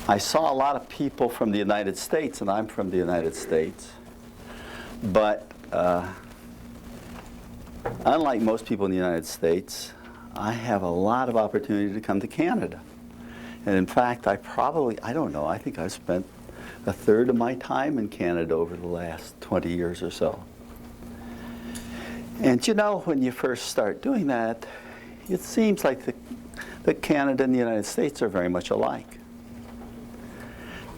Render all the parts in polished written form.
I saw a lot of people from the United States, and I'm from the United States, but unlike most people in the United States, I have a lot of opportunity to come to Canada. And in fact, I don't know, I think I've spent a third of my time in Canada over the last 20 years or so. And you know, when you first start doing that, it seems like that Canada and the United States are very much alike.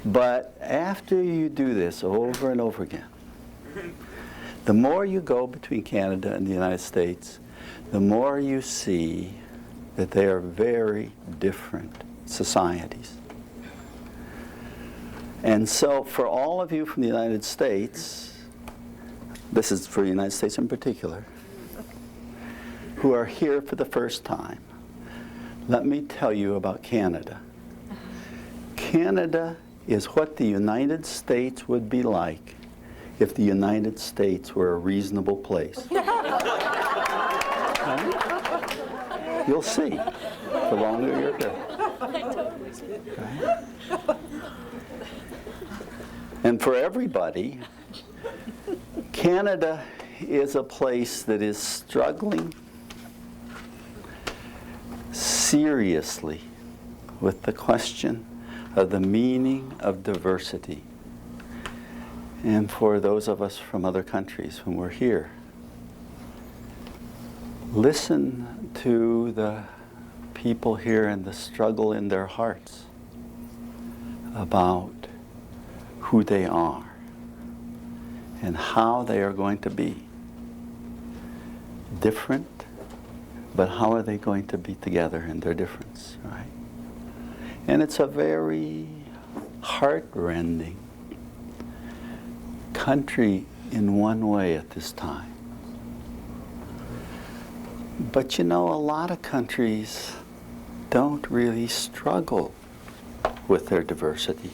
But after you do this over and over again, the more you go between Canada and the United States, the more you see that they are very different societies. And so for all of you from the United States, this is for the United States in particular, who are here for the first time, let me tell you about Canada. Canada is what the United States would be like if the United States were a reasonable place. Right? You'll see the longer you're here. Right? And for everybody, Canada is a place that is struggling seriously with the question of the meaning of diversity. And for those of us from other countries, when we're here, listen to the people here and the struggle in their hearts about who they are and how they are going to be different, but how are they going to be together in their difference, right? And it's a very heart-rending country in one way at this time. But you know, a lot of countries don't really struggle with their diversity.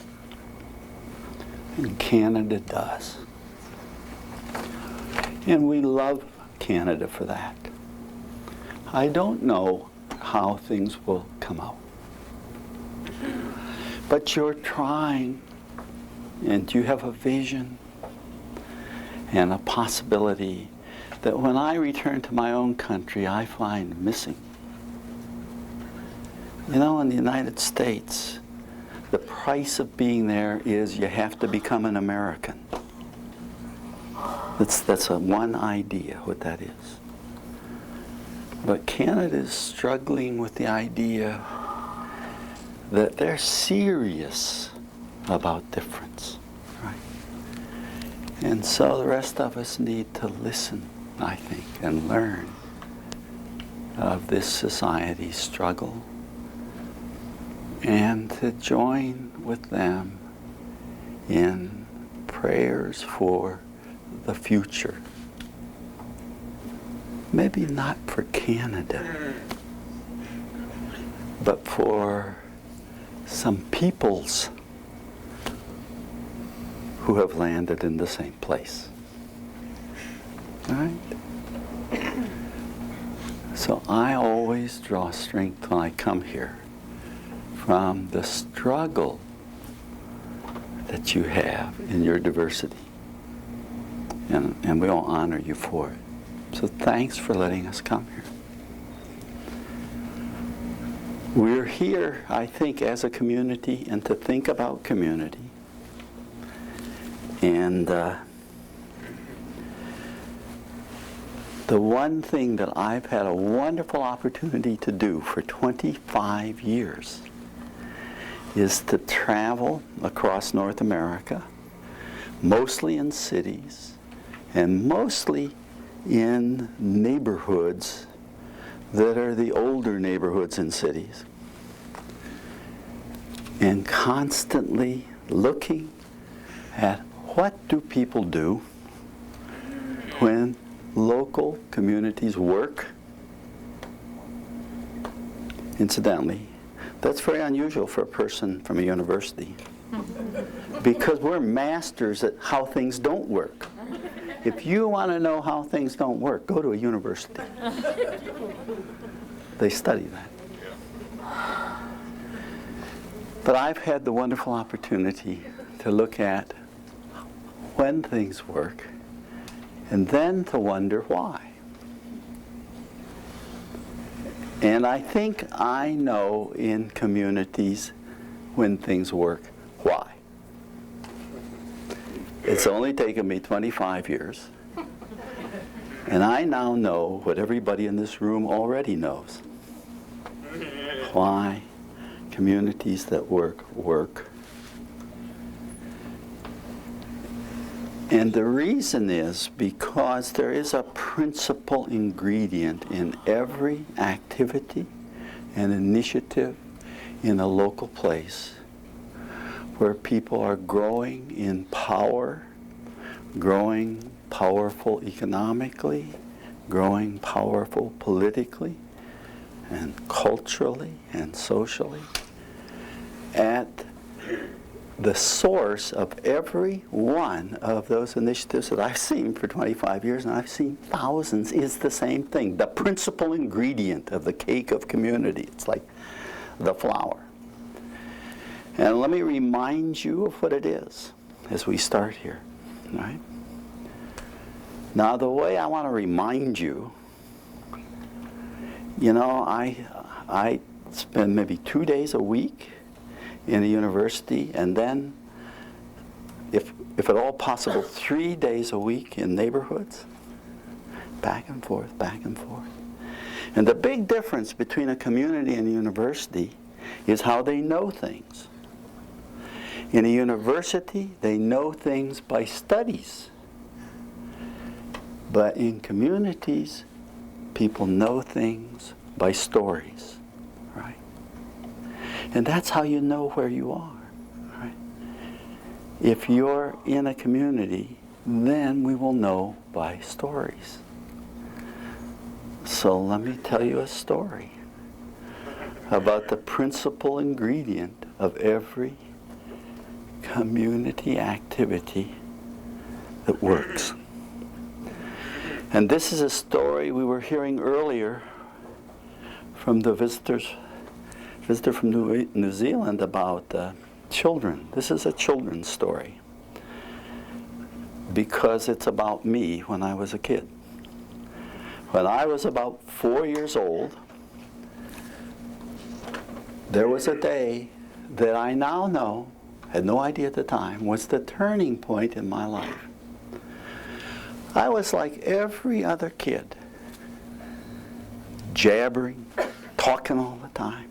And Canada does. And we love Canada for that. I don't know how things will come out. But you're trying, and you have a vision and a possibility that when I return to my own country, I find missing. You know, in the United States, the price of being there is you have to become an American. That's one idea, what that is. But Canada is struggling with the idea that they're serious about difference, right? And so the rest of us need to listen, I think, and learn of this society's struggle and to join with them in prayers for the future. Maybe not for Canada, but for some peoples who have landed in the same place. Right? So I always draw strength when I come here from the struggle that you have in your diversity. And we all honor you for it. So thanks for letting us come here. We're here, I think, as a community and to think about community. And the one thing that I've had a wonderful opportunity to do for 25 years is to travel across North America, mostly in cities, and mostly in neighborhoods that are the older neighborhoods in cities, and constantly looking at what do people do when local communities work. Incidentally, that's very unusual for a person from a university because we're masters at how things don't work. If you want to know how things don't work, go to a university. They study that. But I've had the wonderful opportunity to look at when things work and then to wonder why. And I think I know in communities when things work why. It's only taken me 25 years. And I now know what everybody in this room already knows. Why communities that work, work. And the reason is because there is a principal ingredient in every activity and initiative in a local place where people are growing in power, growing powerful economically, growing powerful politically and culturally and socially. At the source of every one of those initiatives that I've seen for 25 years, and I've seen thousands, is the same thing. The principal ingredient of the cake of community. It's like the flour. And let me remind you of what it is as we start here, right? Now, the way I want to remind you, you know, I spend maybe 2 days a week in a university, and then, if at all possible, 3 days a week in neighborhoods, back and forth, back and forth. And the big difference between a community and a university is how they know things. In a university, they know things by studies. But in communities, people know things by stories, right? And that's how you know where you are, right? If you're in a community, then we will know by stories. So let me tell you a story about the principal ingredient of every community activity that works. And this is a story we were hearing earlier from the visitor from New Zealand about children. This is a children's story because it's about me when I was a kid. When I was about 4 years old, there was a day that I now know, had no idea at the time, was the turning point in my life. I was like every other kid, jabbering, talking all the time.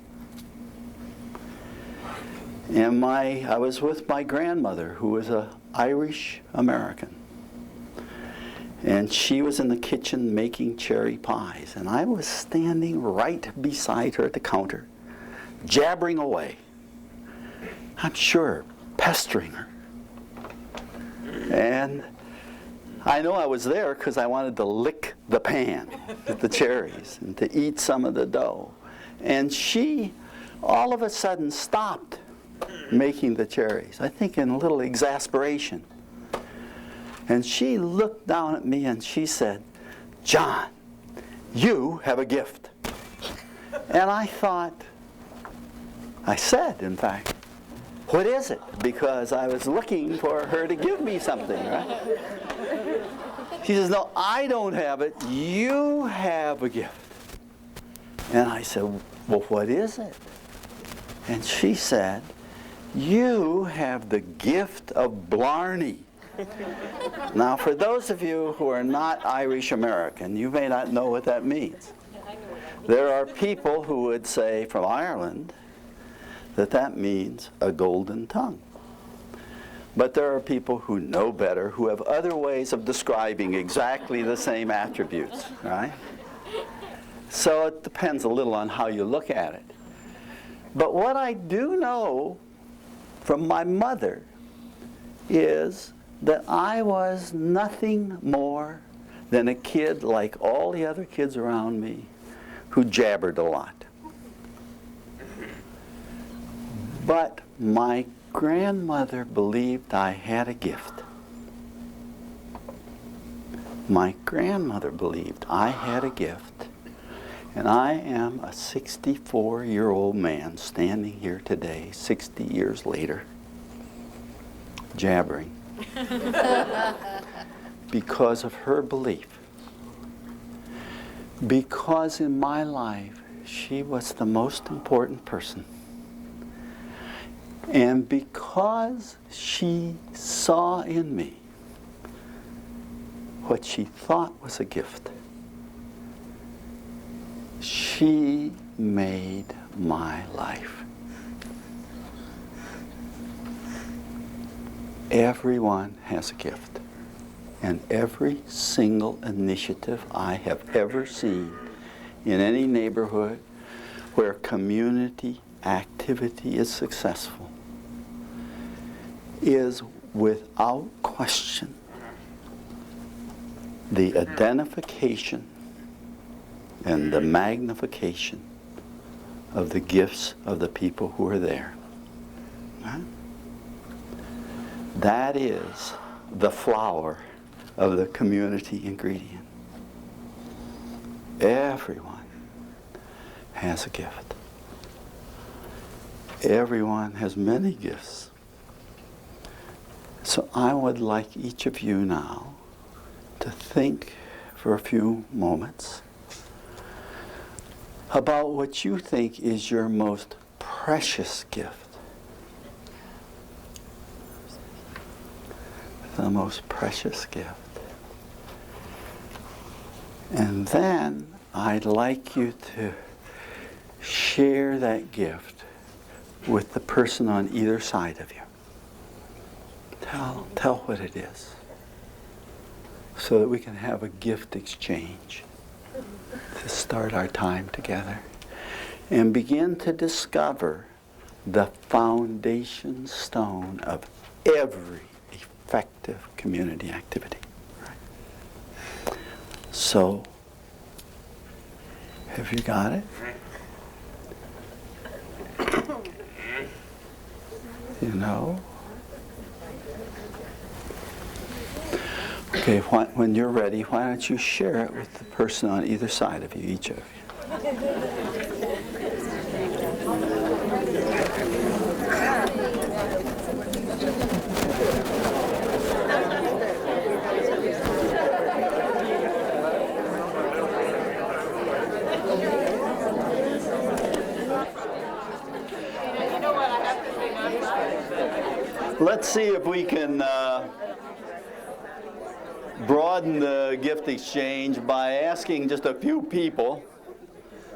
And I was with my grandmother, who was an Irish American. And she was in the kitchen making cherry pies. And I was standing right beside her at the counter, jabbering away. I'm sure, pestering her. And I know I was there because I wanted to lick the pan with the cherries and to eat some of the dough. And she all of a sudden stopped making the cherries, I think in a little exasperation. And she looked down at me and she said, "John, you have a gift." And I thought, I said, in fact, "What is it?" Because I was looking for her to give me something, right? She says, "No, I don't have it. You have a gift." And I said, "Well, what is it?" And she said, "You have the gift of blarney." Now, for those of you who are not Irish American, you may not know what that means. There are people who would say from Ireland that means a golden tongue. But there are people who know better, who have other ways of describing exactly the same attributes, right? So it depends a little on how you look at it. But what I do know from my mother is that I was nothing more than a kid like all the other kids around me who jabbered a lot. But my grandmother believed I had a gift. My grandmother believed I had a gift, And I am a 64-year-old man standing here today, 60 years later, jabbering because of her belief. Because in my life, she was the most important person. And because she saw in me what she thought was a gift, she made my life. Everyone has a gift. And every single initiative I have ever seen in any neighborhood where community activity is successful is without question the identification and the magnification of the gifts of the people who are there. Right? That is the flower of the community ingredient. Everyone has a gift. Everyone has many gifts. So I would like each of you now to think for a few moments about what you think is your most precious gift. The most precious gift. And then I'd like you to share that gift with the person on either side of you. Tell what it is, so that we can have a gift exchange to start our time together and begin to discover the foundation stone of every effective community activity. Right? So, have you got it? You know? Okay, when you're ready, why don't you share it with the person on either side of you, each of you. Let's see if we can broaden the gift exchange by asking just a few people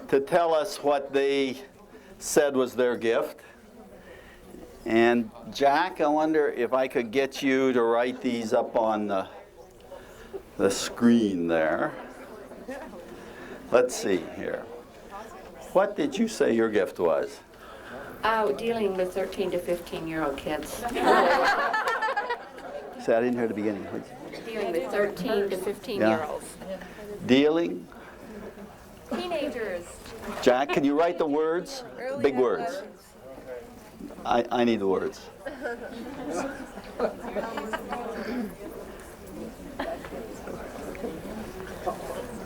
to tell us what they said was their gift. And Jack, I wonder if I could get you to write these up on the screen there. Let's see here. What did you say your gift was? Dealing with 13 to 15-year-old kids. Say, I didn't hear the beginning. Dealing with 13 to 15-year-olds. Dealing. Teenagers. Jack, can you write the words? Big words. I need the words.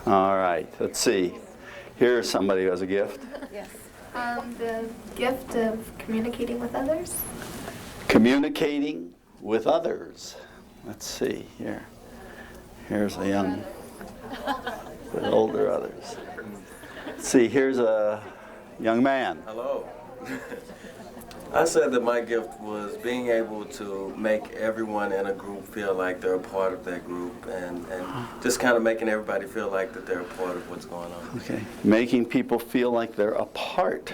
All right, let's see. Here's somebody who has a gift. Yes. The gift of communicating with others. Communicating with others. Let's see here. Here's a young, with older others. Let's see, here's a young man. Hello. I said that my gift was being able to make everyone in a group feel like they're a part of that group and just kind of making everybody feel like that they're a part of what's going on. Okay, making people feel like they're a part.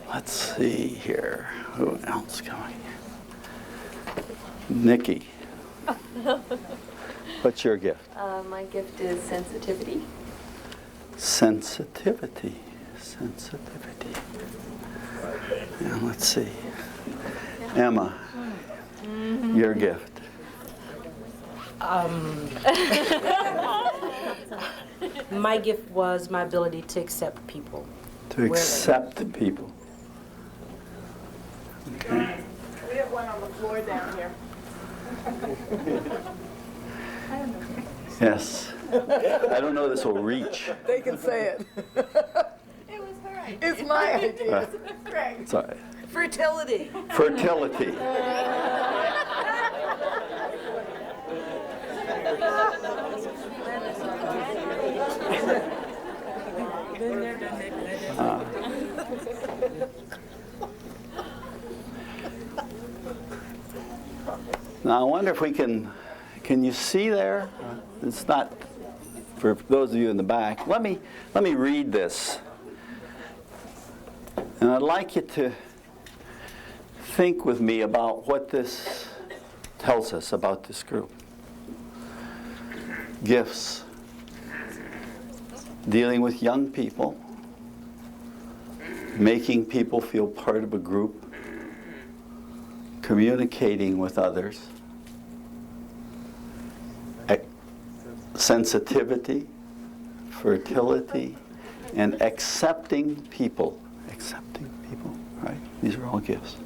Let's see here. Who else coming here? Nikki. What's your gift? My gift is sensitivity. Sensitivity. Sensitivity. Yeah, let's see. Emma, your gift. My gift was my ability to accept people. To accept people. Okay. We have one on the floor down here. Yes. I don't know this will reach. They can say it. It was her idea. It's my idea. Right. Sorry. Fertility. Fertility. Now I wonder if we can you see there? It's not, for those of you in the back, let me read this. And I'd like you to think with me about what this tells us about this group. Gifts. Dealing with young people. Making people feel part of a group. Communicating with others. Sensitivity, fertility, and accepting people. Accepting people, right? These are all gifts.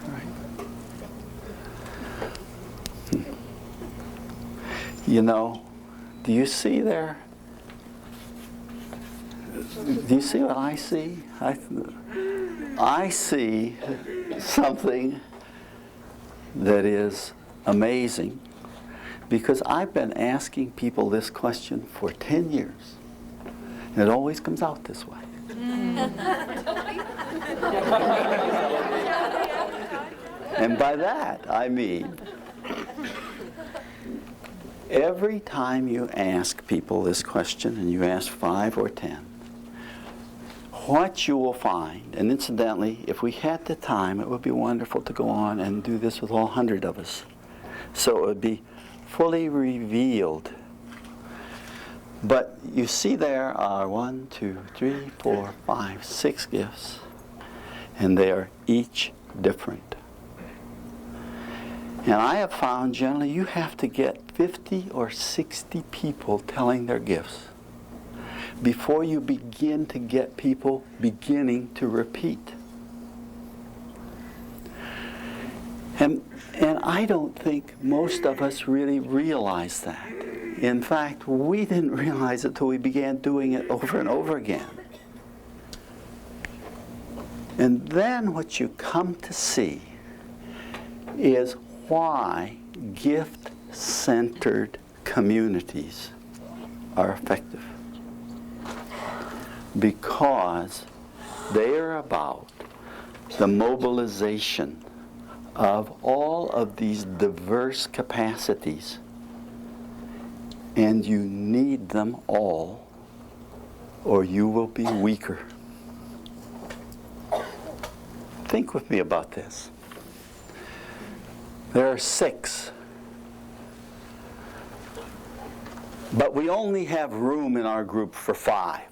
Right? You know, do you see there? Do you see what I see? I see something that is amazing, because I've been asking people this question for 10 years. And it always comes out this way. And by that, I mean, every time you ask people this question, and you ask 5 or 10, what you will find, and incidentally, if we had the time, it would be wonderful to go on and do this with all 100 of us. So it would be fully revealed. But you see there are 1, 2, 3, 4, 5, 6 gifts, and they are each different. And I have found generally you have to get 50 or 60 people telling their gifts before you begin to get people beginning to repeat. And I don't think most of us really realize that. In fact, we didn't realize it till we began doing it over and over again. And then what you come to see is why gift-centered communities are effective. Because they are about the mobilization of all of these diverse capacities, and you need them all or you will be weaker. Think with me about this. There are 6, but we only have room in our group for 5.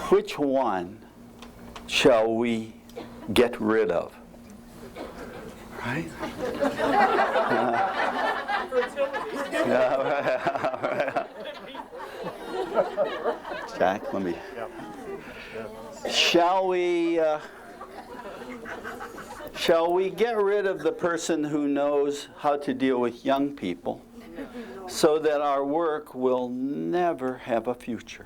Which one shall we get rid of? Right? Jack, let me. Shall we get rid of the person who knows how to deal with young people so that our work will never have a future?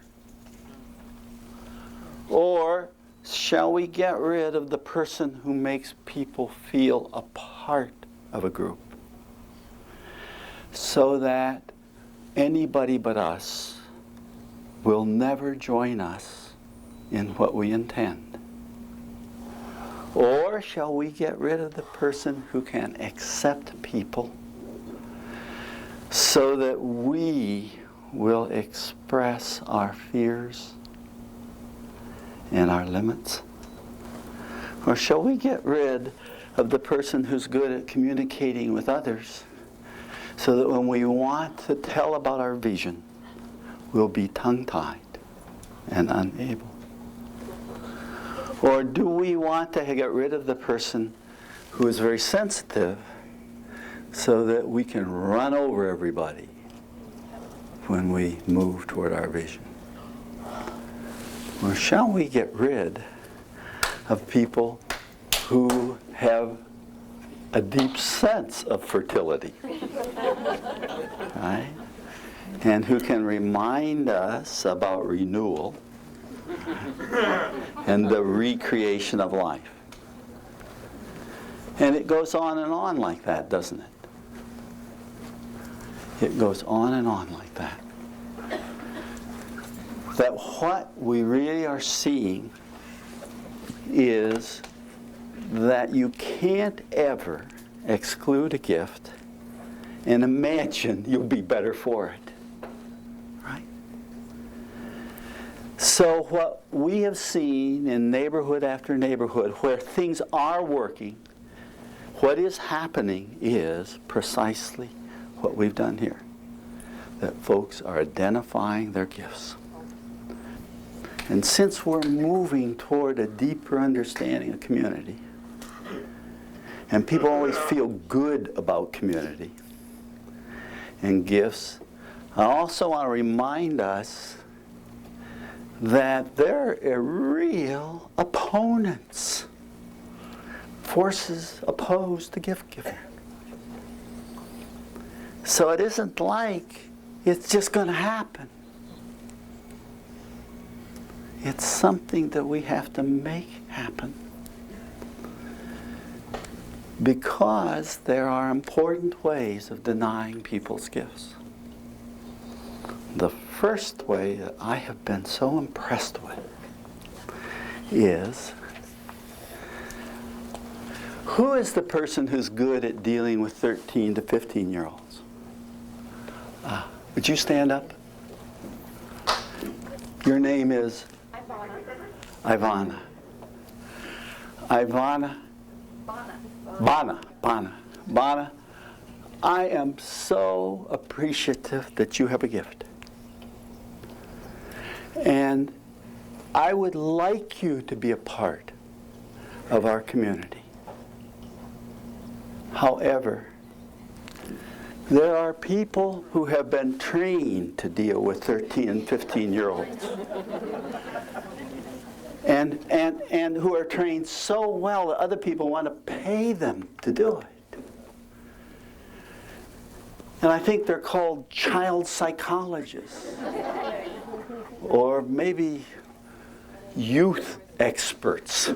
Or shall we get rid of the person who makes people feel a part of a group so that anybody but us will never join us in what we intend? Or shall we get rid of the person who can accept people so that we will express our fears and our limits? Or shall we get rid of the person who's good at communicating with others so that when we want to tell about our vision, we'll be tongue-tied and unable? Or do we want to get rid of the person who is very sensitive so that we can run over everybody when we move toward our vision? Or shall we get rid of people who have a deep sense of fertility, right? And who can remind us about renewal and the recreation of life. And it goes on and on like that, doesn't it? It goes on and on like that. That what we really are seeing is that you can't ever exclude a gift and imagine you'll be better for it. Right? So what we have seen in neighborhood after neighborhood where things are working, what is happening is precisely what we've done here. That folks are identifying their gifts. And since we're moving toward a deeper understanding of community, and people always feel good about community and gifts, I also want to remind us that there are real opponents, forces opposed to gift giving. So it isn't like it's just going to happen. It's something that we have to make happen. Because there are important ways of denying people's gifts. The first way that I have been so impressed with is, who is the person who's good at dealing with 13 to 15-year-olds? Would you stand up? Your name is? Ivana. Ivana. Bana, I am so appreciative that you have a gift. And I would like you to be a part of our community. However, there are people who have been trained to deal with 13 and 15-year-olds. And who are trained so well that other people want to pay them to do it. And I think they're called child psychologists. Or maybe youth experts.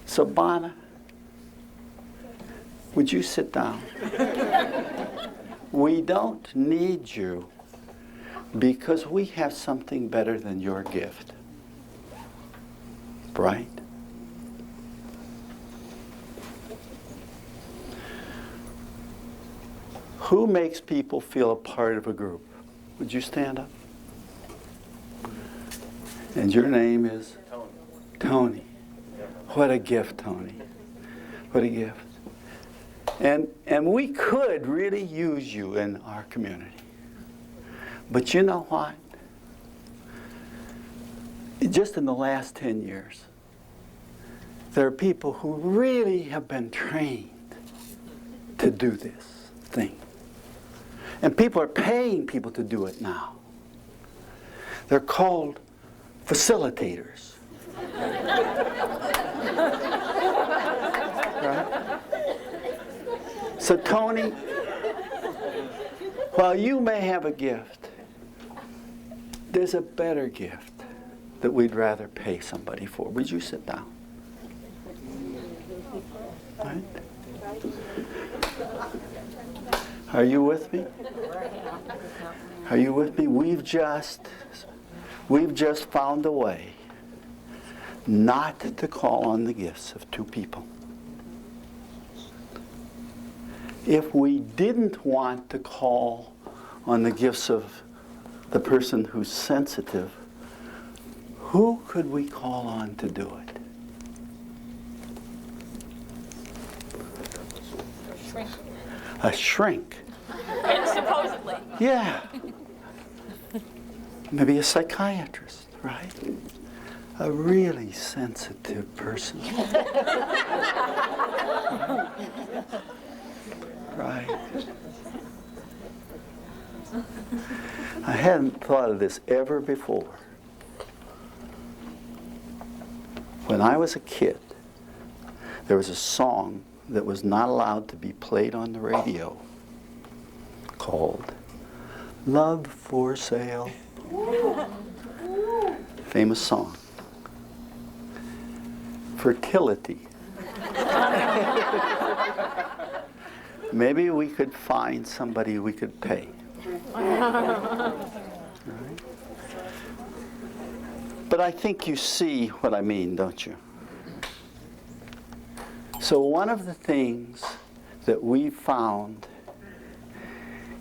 So Bana, would you sit down? We don't need you because we have something better than your gift. Right? Who makes people feel a part of a group? Would you stand up? And your name is? Tony. What a gift, Tony. What a gift. And we could really use you in our community. But you know what? Just in the last 10 years, there are people who really have been trained to do this thing. And people are paying people to do it now. They're called facilitators. Right? So Tony, while you may have a gift, there's a better gift that we'd rather pay somebody for. Would you sit down? Right? Are you with me? Are you with me? We've just found a way not to call on the gifts of two people. If we didn't want to call on the gifts of the person who's sensitive, who could we call on to do it? A shrink. Supposedly. Yeah. Maybe a psychiatrist, right? A really sensitive person. Right. I hadn't thought of this ever before. When I was a kid, there was a song that was not allowed to be played on the radio called Love for Sale. Famous song. Fertility. Maybe we could find somebody we could pay. Right? But I think you see what I mean, don't you? So one of the things that we found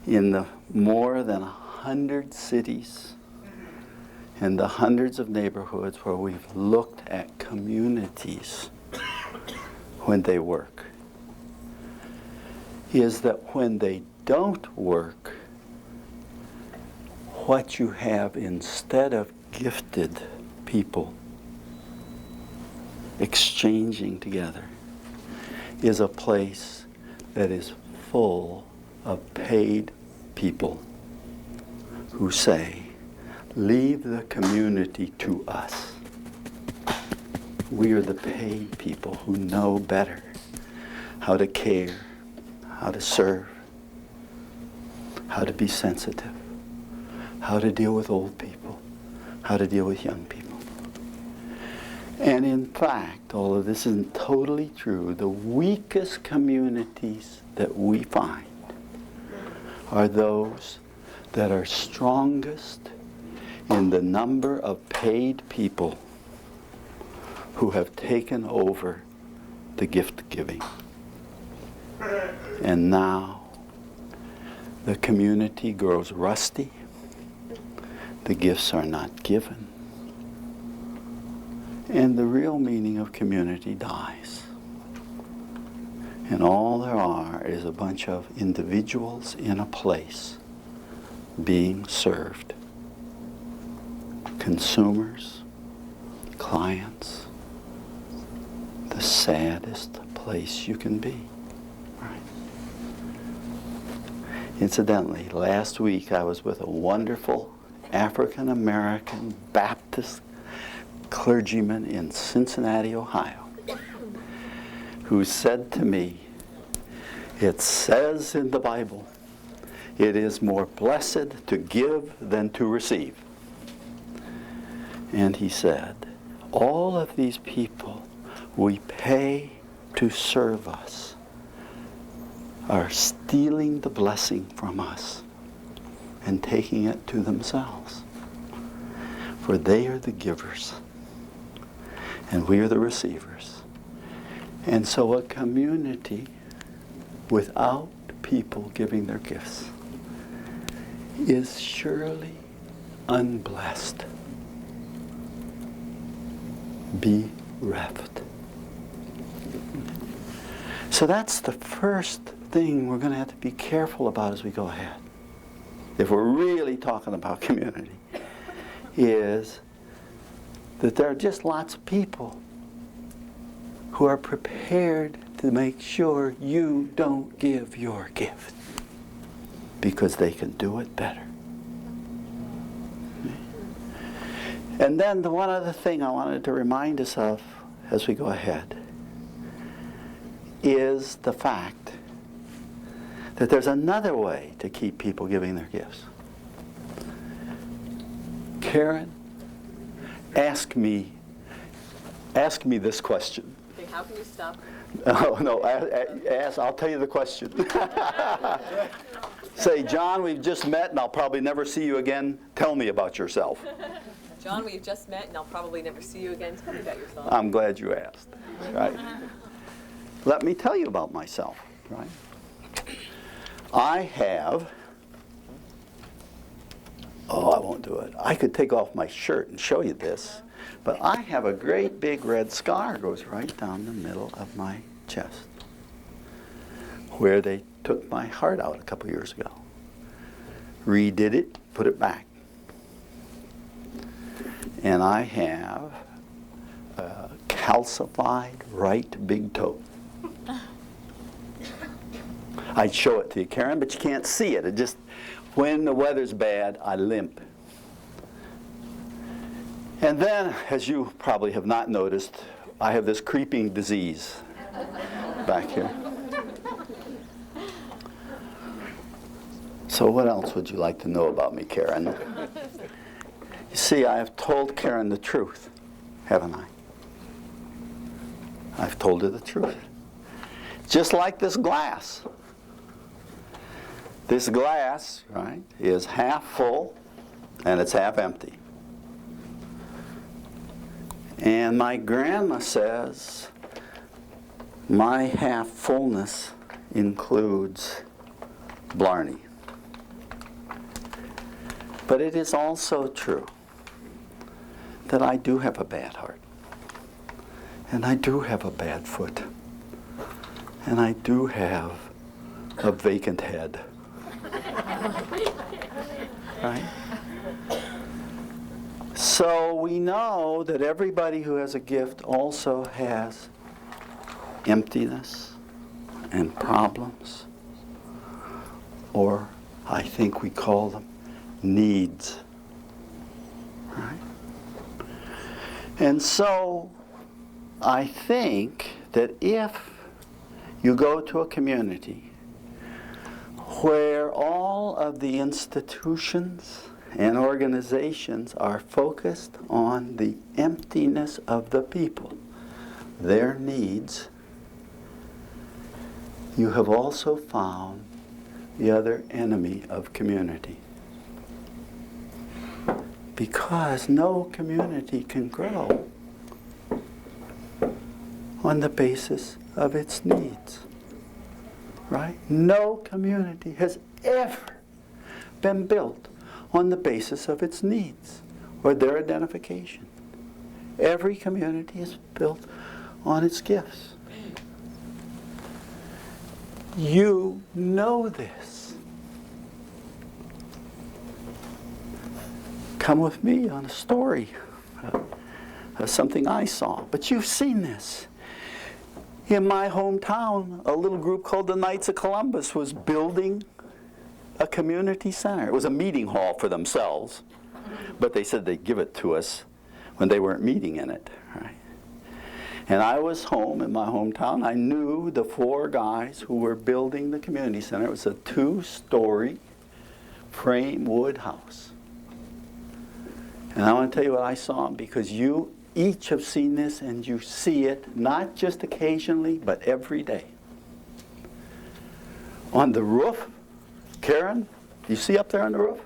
in the more than 100 cities and the hundreds of neighborhoods where we've looked at communities when they work is that when they don't work, what you have instead of gifted people exchanging together is a place that is full of paid people who say, leave the community to us. We are the paid people who know better how to care, how to serve, how to be sensitive, how to deal with old people, how to deal with young people. And in fact, although this isn't totally true, the weakest communities that we find are those that are strongest in the number of paid people who have taken over the gift giving. And now the community grows rusty, the gifts are not given, and the real meaning of community dies. And all there are is a bunch of individuals in a place being served. Consumers, clients, the saddest place you can be. Right? Incidentally, last week I was with a wonderful African American Baptist clergyman in Cincinnati, Ohio, who said to me, it says in the Bible, it is more blessed to give than to receive. And he said, all of these people we pay to serve us are stealing the blessing from us and taking it to themselves. For they are the givers, and we are the receivers. And so a community without people giving their gifts is surely unblessed, bereft. So that's the first thing we're going to have to be careful about as we go ahead. If we're really talking about community, is that there are just lots of people who are prepared to make sure you don't give your gift because they can do it better. And then the one other thing I wanted to remind us of as we go ahead is the fact that there's another way to keep people giving their gifts. Karen, ask me this question. Okay, how can you stop? Oh, no, ask, I'll tell you the question. Say, John, we've just met and I'll probably never see you again. Tell me about yourself. John, we've just met and I'll probably never see you again. Tell me about yourself. I'm glad you asked. Right? Let me tell you about myself. Right? I have, I won't do it. I could take off my shirt and show you this, but I have a great big red scar goes right down the middle of my chest where they took my heart out a couple years ago. Redid it, put it back. And I have a calcified right big toe. I'd show it to you, Karen, but you can't see it. It just, when the weather's bad, I limp. And then, as you probably have not noticed, I have this creeping disease back here. So what else would you like to know about me, Karen? You see, I have told Karen the truth, haven't I? I've told her the truth. Just like this glass. This glass, right, is half full and it's half empty. And my grandma says my half fullness includes Blarney. But it is also true that I do have a bad heart. And I do have a bad foot. And I do have a vacant head. Right? So we know that everybody who has a gift also has emptiness and problems, or I think we call them needs. Right? And so I think that if you go to a community where all of the institutions and organizations are focused on the emptiness of the people, their needs, you have also found the other enemy of community. Because no community can grow on the basis of its needs. Right? No community has ever been built on the basis of its needs or their identification. Every community is built on its gifts. You know this. Come with me on a story of something I saw, but you've seen this. In my hometown, a little group called the Knights of Columbus was building a community center. It was a meeting hall for themselves, but they said they'd give it to us when they weren't meeting in it. Right? And I was home in my hometown. I knew the 4 guys who were building the community center. It was a 2-story frame wood house. And I want to tell you what I saw, because you each have seen this, and you see it not just occasionally, but every day. On the roof, Karen, you see up there on the roof?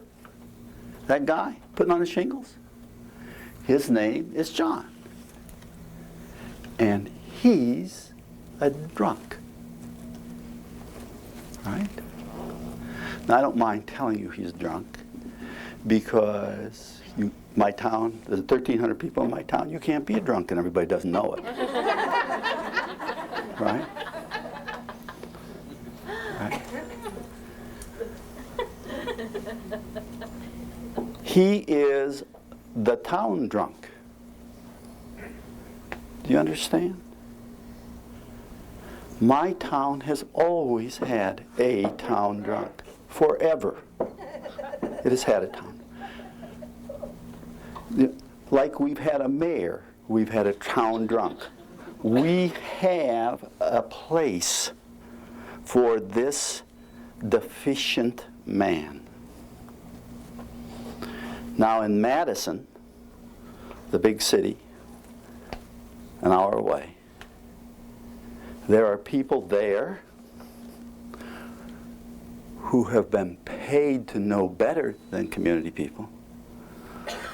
That guy putting on the shingles? His name is John. And he's a drunk. Right? Now, I don't mind telling you he's drunk, because my town, there's 1,300 people in my town. You can't be a drunk and everybody doesn't know it. Right? Right? He is the town drunk. Do you understand? My town has always had a town drunk. Forever. It has had a town. Like we've had a mayor, we've had a town drunk. We have a place for this deficient man. Now in Madison, the big city, an hour away, there are people there who have been paid to know better than community people,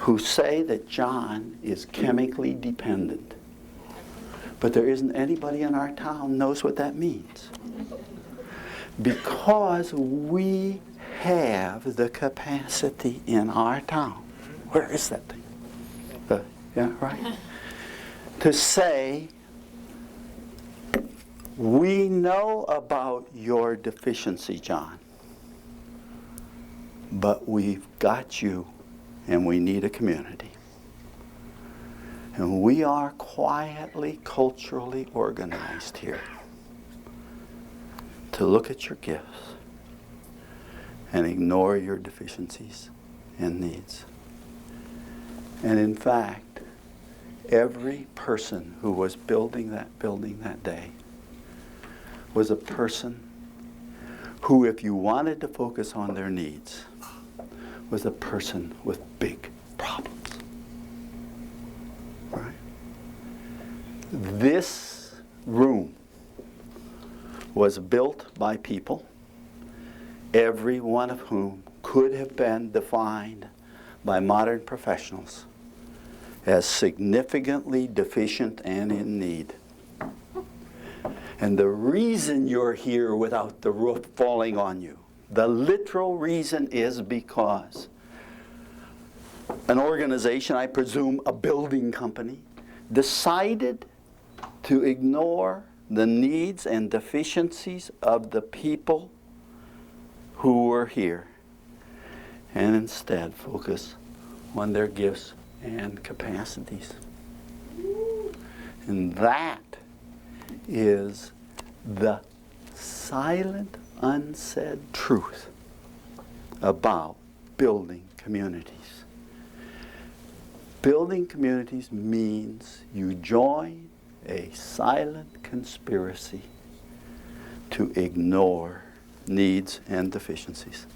who say that John is chemically dependent. But there isn't anybody in our town knows what that means. Because we have the capacity in our town. Where is that thing? Yeah, right? To say, we know about your deficiency, John, but we've got you. And we need a community. And we are quietly, culturally organized here to look at your gifts and ignore your deficiencies and needs. And in fact, every person who was building that building that day was a person who, if you wanted to focus on their needs, was a person with big problems. Right? This room was built by people, every one of whom could have been defined by modern professionals as significantly deficient and in need. And the reason you're here without the roof falling on you, the literal reason, is because an organization, I presume a building company, decided to ignore the needs and deficiencies of the people who were here and instead focus on their gifts and capacities. And that is the silent, unsaid truth about building communities. Building communities means you join a silent conspiracy to ignore needs and deficiencies.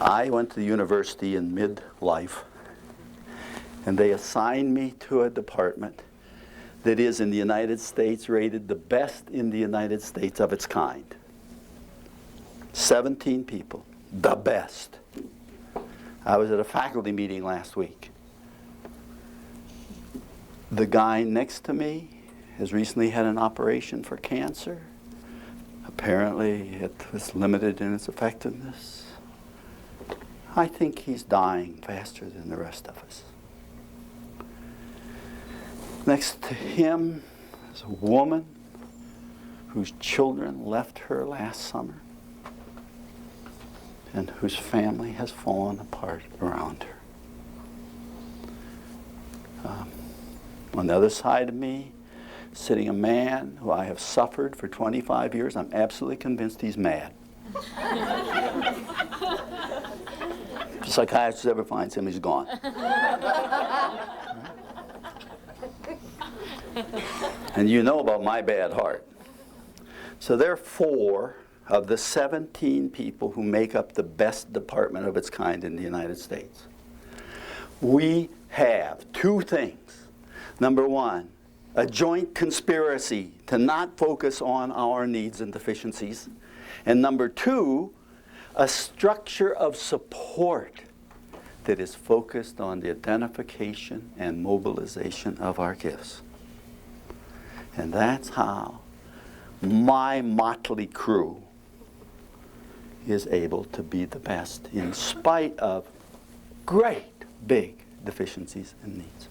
I went to the university in midlife, and they assigned me to a department that is in the United States rated the best in the United States of its kind. 17 people, the best. I was at a faculty meeting last week. The guy next to me has recently had an operation for cancer. Apparently it was limited in its effectiveness. I think he's dying faster than the rest of us. Next to him is a woman whose children left her last summer and whose family has fallen apart around her. On the other side of me, sitting a man who I have suffered for 25 years. I'm absolutely convinced he's mad. If a psychiatrist ever finds him, he's gone. And you know about my bad heart. So there are 4 of the 17 people who make up the best department of its kind in the United States. We have 2 things. Number 1, a joint conspiracy to not focus on our needs and deficiencies. And number 2, a structure of support that is focused on the identification and mobilization of our gifts. And that's how my motley crew is able to be the best in spite of great big deficiencies and needs.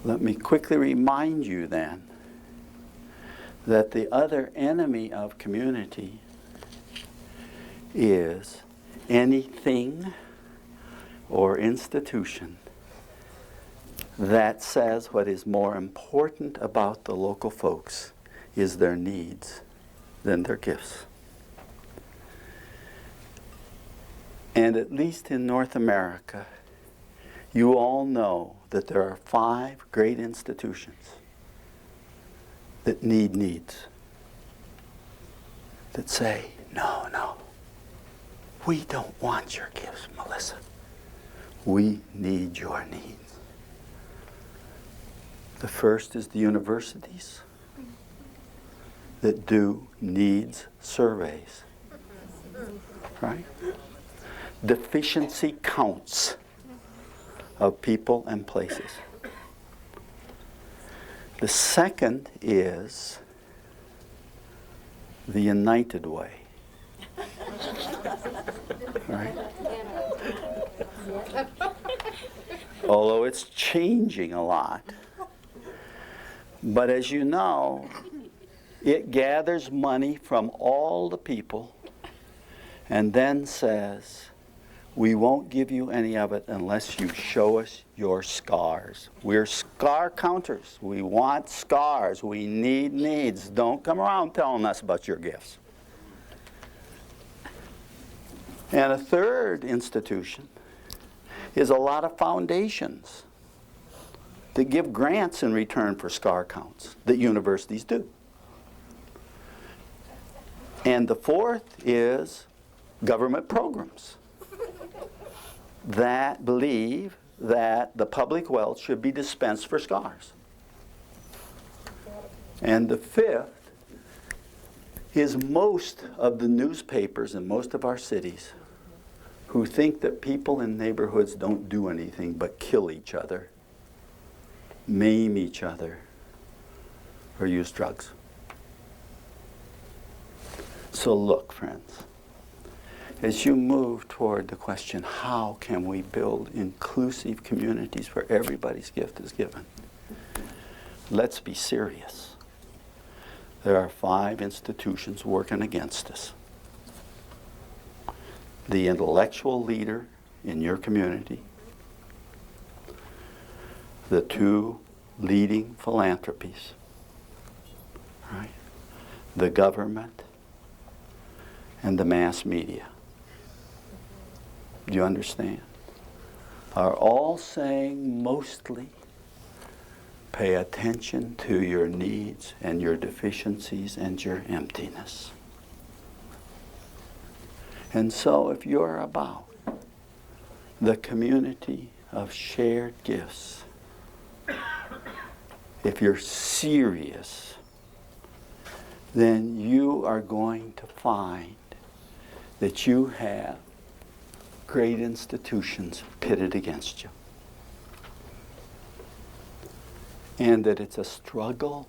Let me quickly remind you then that the other enemy of community is anything or institution that says what is more important about the local folks is their needs than their gifts. And at least in North America, you all know that there are 5 great institutions that need needs, that say, no, no, we don't want your gifts, Melissa. We need your needs. The first is the universities that do needs surveys, right? Deficiency counts of people and places. The second is the United Way. Right? Although it's changing a lot. But as you know, it gathers money from all the people and then says, we won't give you any of it unless you show us your scars. We're scar counters. We want scars. We need needs. Don't come around telling us about your gifts. And a third institution is a lot of foundations that give grants in return for scar counts that universities do. And the fourth is government programs that believe that the public wealth should be dispensed for scars. And the fifth is most of the newspapers in most of our cities who think that people in neighborhoods don't do anything but kill each other, maim each other, or use drugs. So look, friends, as you move toward the question, how can we build inclusive communities where everybody's gift is given? Let's be serious. There are 5 institutions working against us. The intellectual leader in your community, the 2 leading philanthropies, right? The government and the mass media. Do you understand? Are all saying mostly, pay attention to your needs and your deficiencies and your emptiness. And so if you're about the community of shared gifts, if you're serious, then you are going to find that you have great institutions pitted against you. And that it's a struggle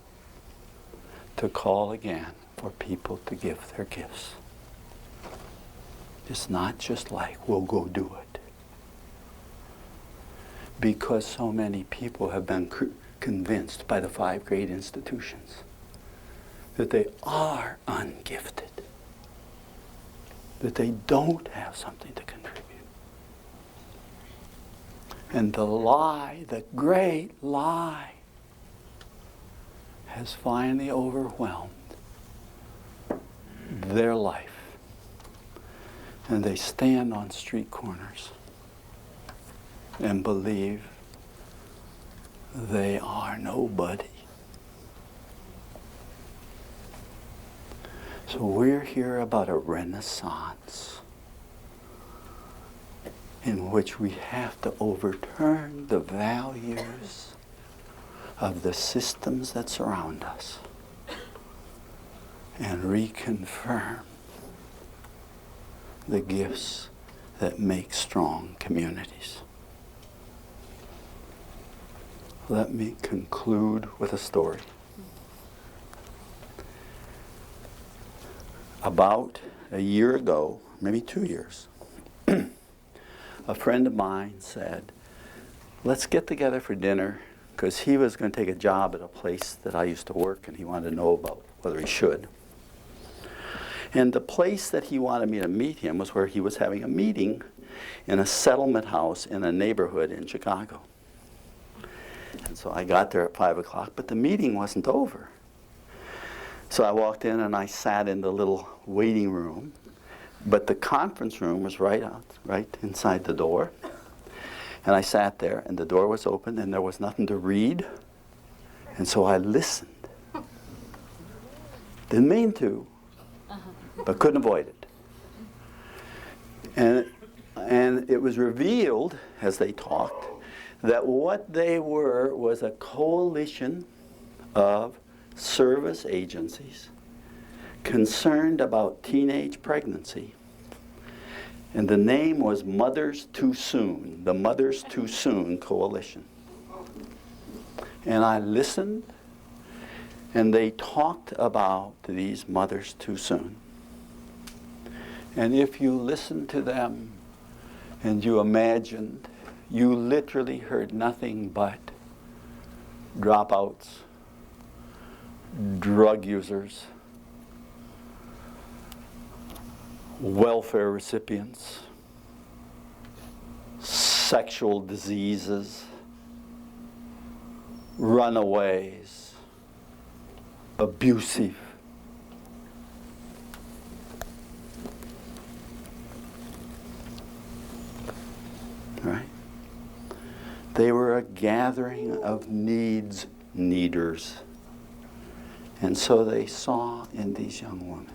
to call again for people to give their gifts. It's not just like, we'll go do it. Because so many people have been convinced by the 5 great institutions that they are ungifted, that they don't have something to contribute. And the lie, the great lie, has finally overwhelmed their life. And they stand on street corners and believe they are nobody. So we're here about a renaissance in which we have to overturn the values of the systems that surround us and reconfirm the gifts that make strong communities. Let me conclude with a story. About a year ago, maybe 2 years, a friend of mine said, let's get together for dinner, because he was going to take a job at a place that I used to work, and he wanted to know about whether he should. And the place that he wanted me to meet him was where he was having a meeting in a settlement house in a neighborhood in Chicago. And so I got there at 5 o'clock, but the meeting wasn't over. So I walked in and I sat in the little waiting room, but the conference room was right inside the door. And I sat there and the door was open and there was nothing to read. And so I listened. Didn't mean to, but couldn't avoid it. And it was revealed, as they talked, that what they were was a coalition of service agencies concerned about teenage pregnancy. And the name was Mothers Too Soon, the Mothers Too Soon Coalition. And I listened, and they talked about these mothers too soon. And if you listened to them and you imagined, you literally heard nothing but dropouts, drug users, welfare recipients, sexual diseases, runaways, abusive. Right? They were a gathering of needers. And so they saw in these young women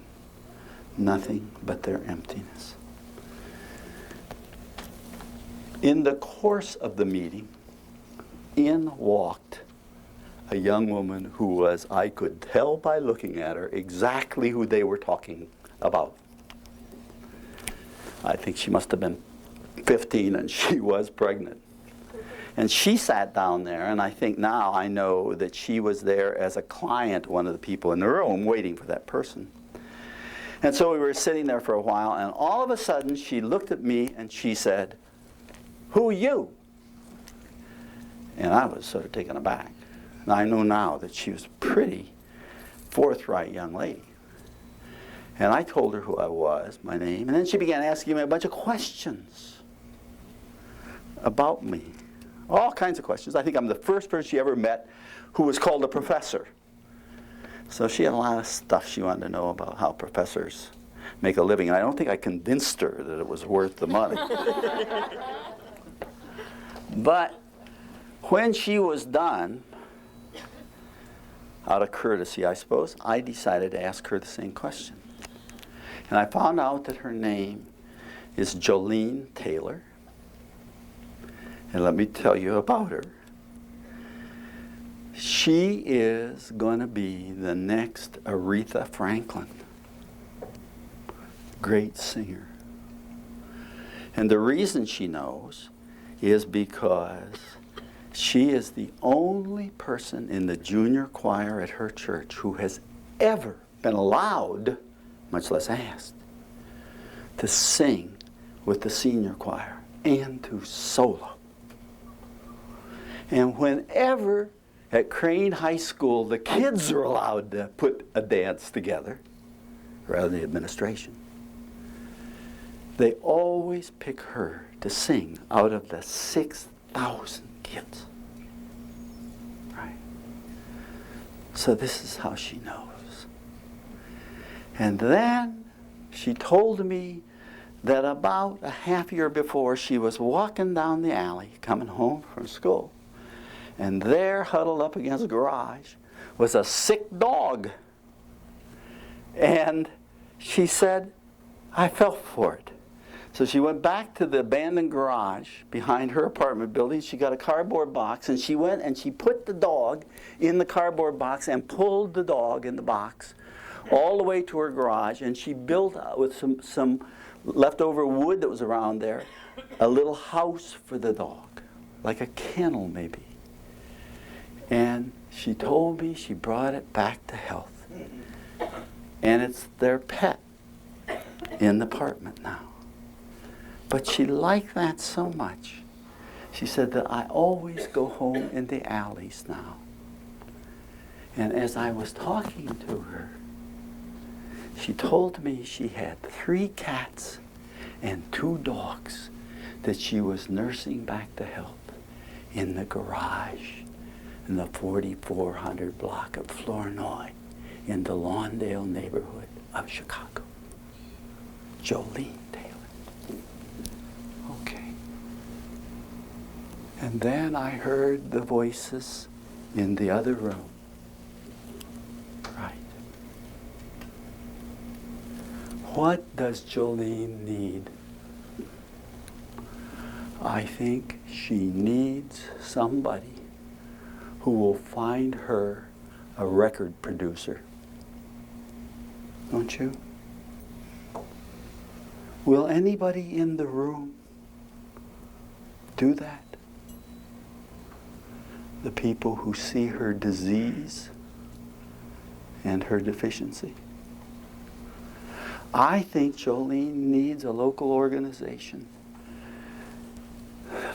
nothing but their emptiness. In the course of the meeting, in walked a young woman who was, I could tell by looking at her, exactly who they were talking about. I think she must have been 15 and she was pregnant. And she sat down there, and I think now I know that she was there as a client, one of the people in the room, waiting for that person. And so we were sitting there for a while, and all of a sudden she looked at me and she said, "Who are you?" And I was sort of taken aback. And I know now that she was a pretty forthright young lady. And I told her who I was, my name, and then she began asking me a bunch of questions about me. All kinds of questions. I think I'm the first person she ever met who was called a professor. So she had a lot of stuff she wanted to know about how professors make a living. And I don't think I convinced her that it was worth the money. But when she was done, out of courtesy, I suppose, I decided to ask her the same question. And I found out that her name is Jolene Taylor. And let me tell you about her. She is going to be the next Aretha Franklin. Great singer. And the reason she knows is because she is the only person in the junior choir at her church who has ever been allowed, much less asked, to sing with the senior choir and to solo. And whenever at Crane High School the kids are allowed to put a dance together, rather than the administration, they always pick her to sing out of the 6,000 kids. Right? So this is how she knows. And then she told me that about a half year before, she was walking down the alley coming home from school, and there, huddled up against the garage, was a sick dog. And she said, I fell for it. So she went back to the abandoned garage behind her apartment building. She got a cardboard box, and she went and she put the dog in the cardboard box and pulled the dog in the box all the way to her garage. And she built, with some leftover wood that was around there, a little house for the dog, like a kennel maybe. And she told me she brought it back to health. And it's their pet in the apartment now. But she liked that so much. She said that I always go home in the alleys now. And as I was talking to her, she told me she had 3 cats and 2 dogs that she was nursing back to health in the garage in the 4400 block of Flournoy in the Lawndale neighborhood of Chicago. Jolene Taylor. Okay. And then I heard the voices in the other room. Right. What does Jolene need? I think she needs somebody who will find her a record producer. Don't you? Will anybody in the room do that? The people who see her disease and her deficiency? I think Jolene needs a local organization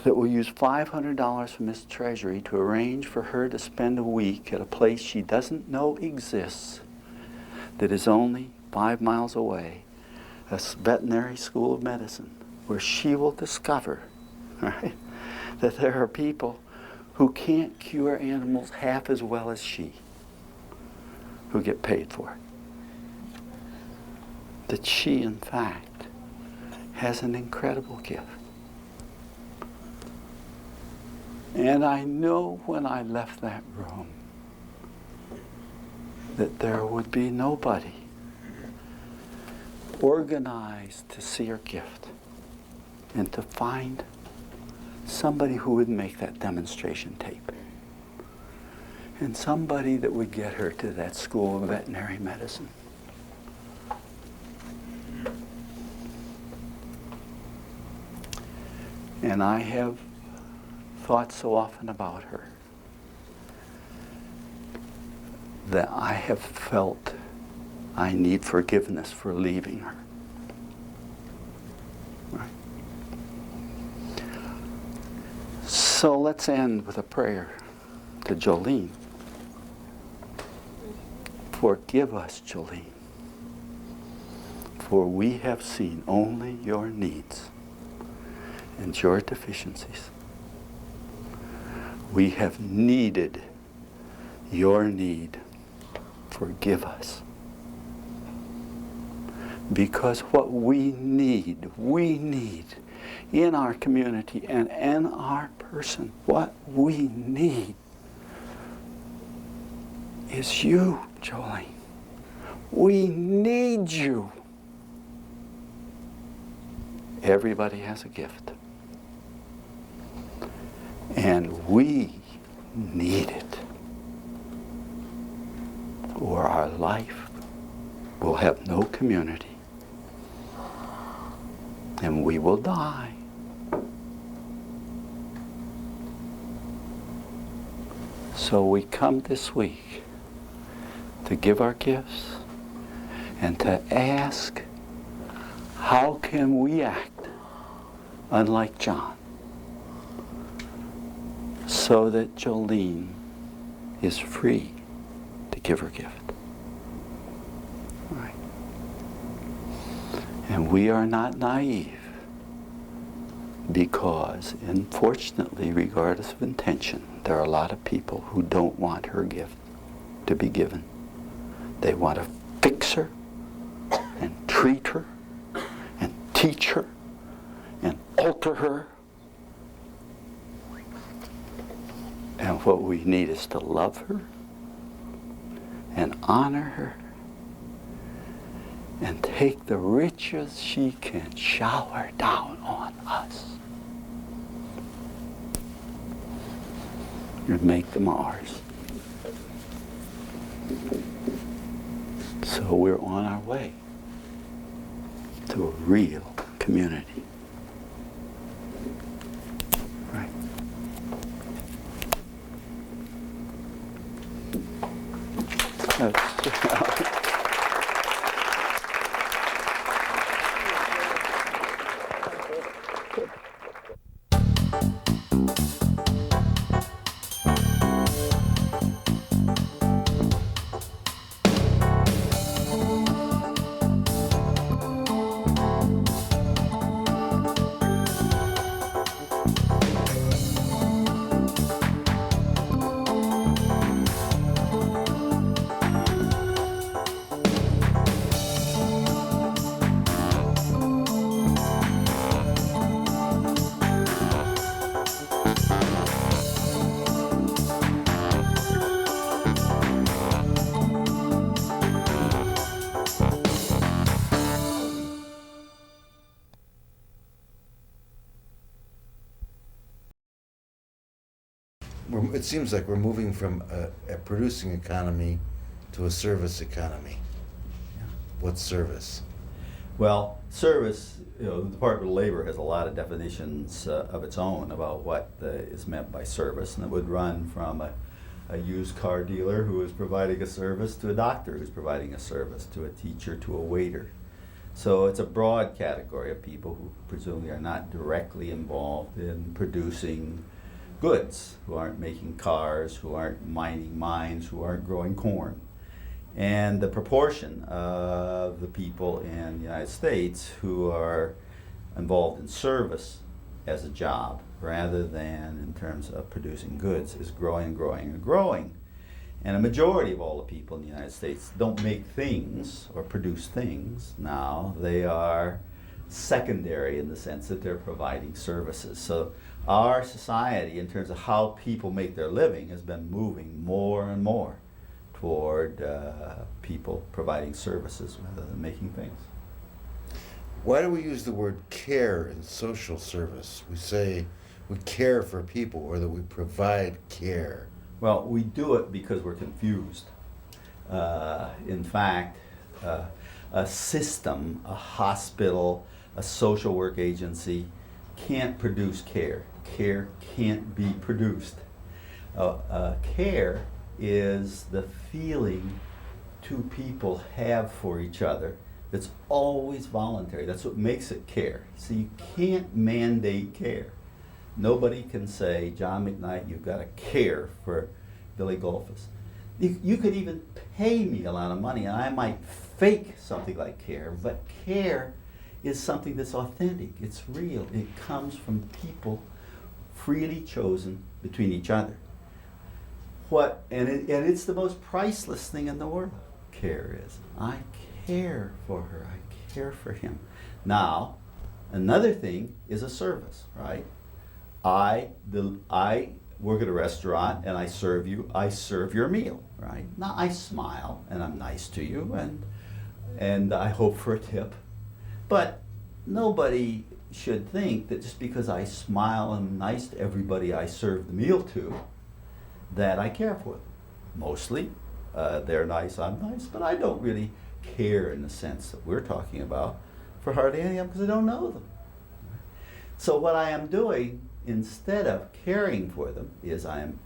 that will use $500 from this treasury to arrange for her to spend a week at a place she doesn't know exists, that is only 5 miles away, a veterinary school of medicine, where she will discover, right, that there are people who can't cure animals half as well as she, who get paid for it. That she, in fact, has an incredible gift. And I know when I left that room that there would be nobody organized to see her gift and to find somebody who would make that demonstration tape and somebody that would get her to that school of veterinary medicine. And I have thought so often about her that I have felt I need forgiveness for leaving her. Right. So let's end with a prayer to Jolene. Forgive us, Jolene, for we have seen only your needs and your deficiencies. We have needed your need. Forgive us. Because what we need in our community and in our person, what we need is you, Jolene. We need you. Everybody has a gift. And we need it, or our life will have no community. And we will die. So we come this week to give our gifts and to ask, how can we act unlike John so that Jolene is free to give her gift? Right. And we are not naive, because, unfortunately, regardless of intention, there are a lot of people who don't want her gift to be given. They want to fix her and treat her and teach her and alter her. And what we need is to love her and honor her and take the riches she can shower down on us and make them ours. So we're on our way to a real community. Right. It seems like we're moving from a producing economy to a service economy. What's service? Well, service, the Department of Labor has a lot of definitions of its own about what is meant by service, and it would run from a used car dealer who is providing a service to a doctor who's providing a service to a teacher to a waiter. So it's a broad category of people who presumably are not directly involved in producing goods, who aren't making cars, who aren't mining mines, who aren't growing corn. And the proportion of the people in the United States who are involved in service as a job rather than in terms of producing goods is growing and growing and growing. And a majority of all the people in the United States don't make things or produce things now. They are secondary in the sense that they're providing services. So our society, in terms of how people make their living, has been moving more and more toward people providing services rather than making things. Why do we use the word care in social service? We say we care for people or that we provide care. Well, we do it because we're confused. In fact, a system, a hospital, a social work agency can't produce care. Care can't be produced. Care is the feeling two people have for each other that's always voluntary. That's what makes it care. So you can't mandate care. Nobody can say, John McKnight, you've got to care for Billy Golfus. You could even pay me a lot of money and I might fake something like care, but care is something that's authentic. It's real. It comes from people freely chosen between each other. And it's the most priceless thing in the world. Care is. I care for her. I care for him. Now, another thing is a service, right? I work at a restaurant and I serve your meal, right? Now I smile and I'm nice to you and I hope for a tip. But nobody should think that just because I smile and I'm nice to everybody I serve the meal to, that I care for them. Mostly, they're nice, I'm nice, but I don't really care in the sense that we're talking about for hardly any of them because I don't know them. So what I am doing, instead of caring for them, is I am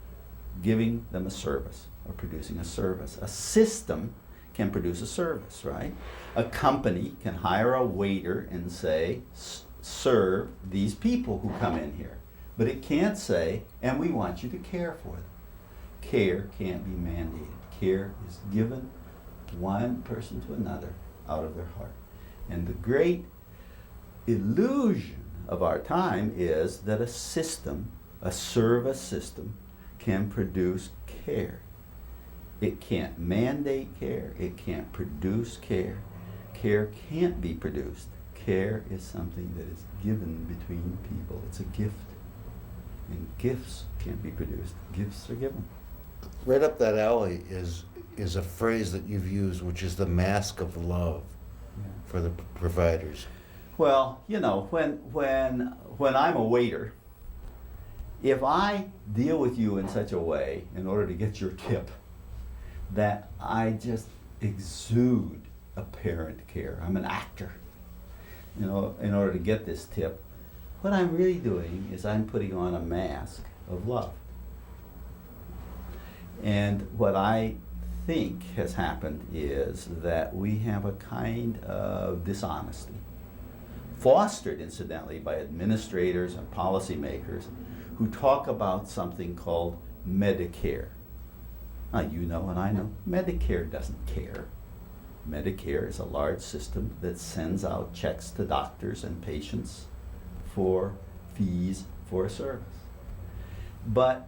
giving them a service or producing a service. A system can produce a service, right? A company can hire a waiter and say, serve these people who come in here. But it can't say, and we want you to care for them. Care can't be mandated. Care is given one person to another out of their heart. And the great illusion of our time is that a system, a service system, can produce care. It can't mandate care. It can't produce care. Care can't be produced. Care is something that is given between people. It's a gift. And gifts can't be produced. Gifts are given. Right up that alley is a phrase that you've used, which is the mask of love for the providers. Well, you know, when I'm a waiter, if I deal with you in such a way in order to get your tip that I just exude apparent care, I'm an actor, you know, in order to get this tip, what I'm really doing is I'm putting on a mask of love. And what I think has happened is that we have a kind of dishonesty, fostered incidentally by administrators and policymakers who talk about something called Medicare. Now you know and I know, Medicare doesn't care. Medicare is a large system that sends out checks to doctors and patients for fees for a service. But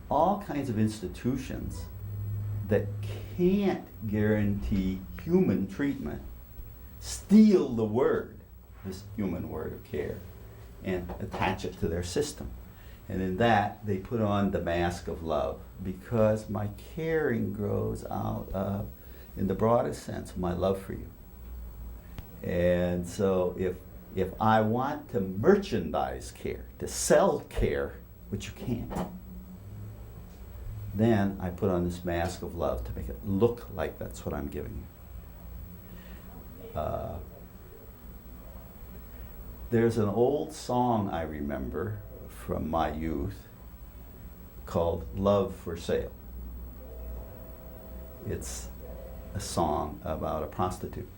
all kinds of institutions that can't guarantee human treatment steal the word, this human word of care, and attach it to their system. And in that, they put on the mask of love, because my caring grows out of, in the broadest sense, my love for you. And so if I want to merchandise care, to sell care, which you can't, then I put on this mask of love to make it look like that's what I'm giving you. There's an old song I remember from my youth called Love for Sale. It's a song about a prostitute.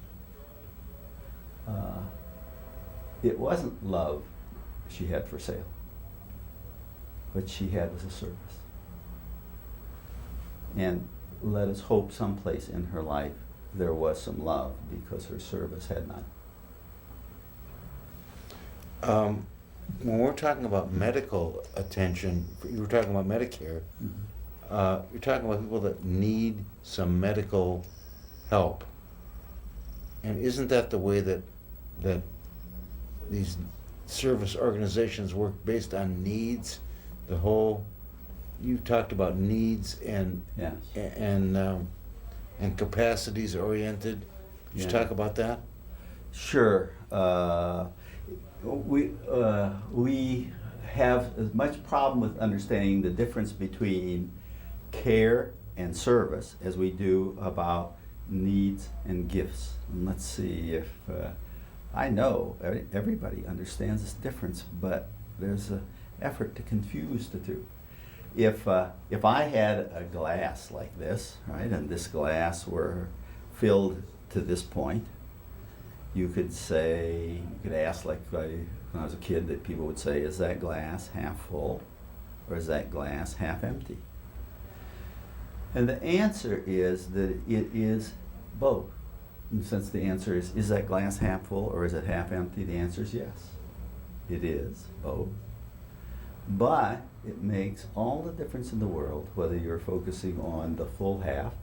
It wasn't love she had for sale. What she had was a service. And let us hope someplace in her life there was some love, because her service had none. When we're talking about medical attention, you were talking about Medicare, you're talking about people that need some medical help. And isn't that the way that these service organizations work based on needs. The whole, you talked about needs and Yes. and capacities oriented. Could you Yeah. talk about that? Sure. We have as much problem with understanding the difference between care and service as we do about needs and gifts. And let's see if I know everybody understands this difference, but there's an effort to confuse the two. If I had a glass like this, right, and this glass were filled to this point, you could ask, like when I was a kid, that people would say, is that glass half full or is that glass half empty? And the answer is that it is both. And since the answer is that glass half full or is it half empty, the answer is yes. It is both. But it makes all the difference in the world whether you're focusing on the full half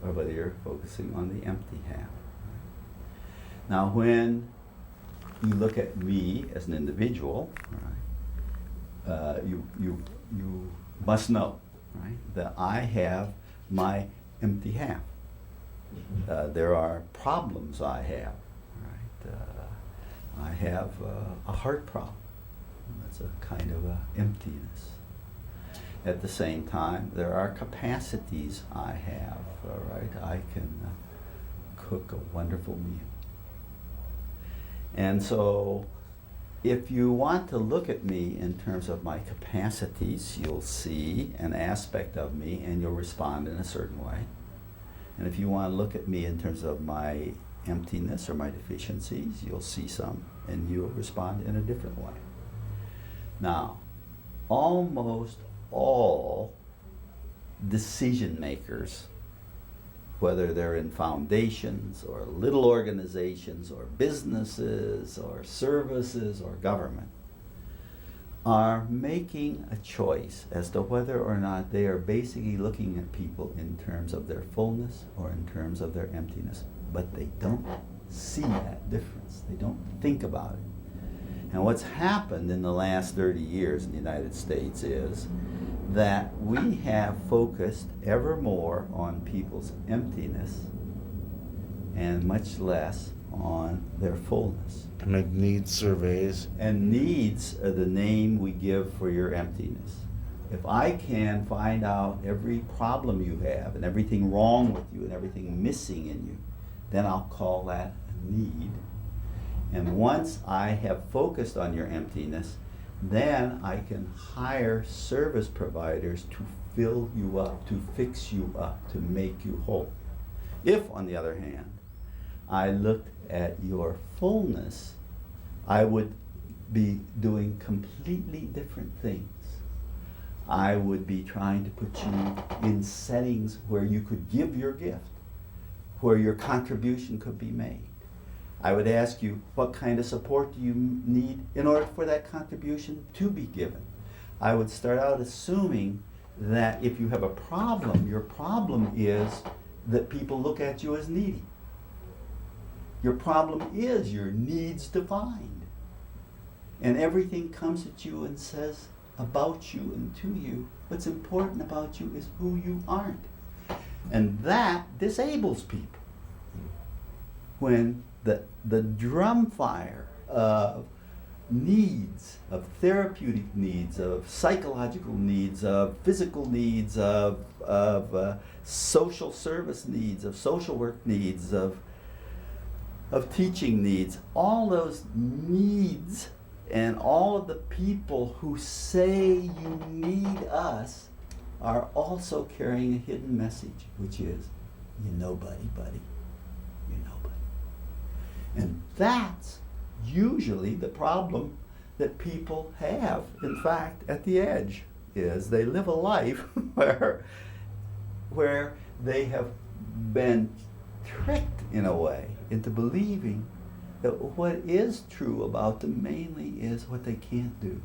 or whether you're focusing on the empty half. Now, when you look at me as an individual, right, you must know, right, that I have my empty half. There are problems I have. Right? I have a heart problem. That's a kind of a emptiness. At the same time, there are capacities I have. Right? I can cook a wonderful meal. And so, if you want to look at me in terms of my capacities, you'll see an aspect of me and you'll respond in a certain way. And if you want to look at me in terms of my emptiness or my deficiencies, you'll see some and you'll respond in a different way. Now, almost all decision makers, whether they're in foundations or little organizations or businesses or services or government, are making a choice as to whether or not they are basically looking at people in terms of their fullness or in terms of their emptiness. But they don't see that difference. They don't think about it. And what's happened in the last 30 years in the United States is that we have focused ever more on people's emptiness and much less on their fullness. To make needs surveys. And needs are the name we give for your emptiness. If I can find out every problem you have and everything wrong with you and everything missing in you, then I'll call that a need. And once I have focused on your emptiness, then I can hire service providers to fill you up, to fix you up, to make you whole. If, on the other hand, I looked at your fullness, I would be doing completely different things. I would be trying to put you in settings where you could give your gift, where your contribution could be made. I would ask you, what kind of support do you need in order for that contribution to be given? I would start out assuming that if you have a problem, your problem is that people look at you as needy. Your problem is your needs defined. And everything comes at you and says about you and to you, what's important about you is who you aren't. And that disables people. When the drum fire of needs, of therapeutic needs, of psychological needs, of physical needs, of social service needs, of social work needs, of teaching needs, all those needs and all of the people who say you need us are also carrying a hidden message, which is, you're nobody, buddy. You're nobody. And that's usually the problem that people have, in fact, at the edge, is they live a life where they have been tricked in a way into believing that what is true about them mainly is what they can't do.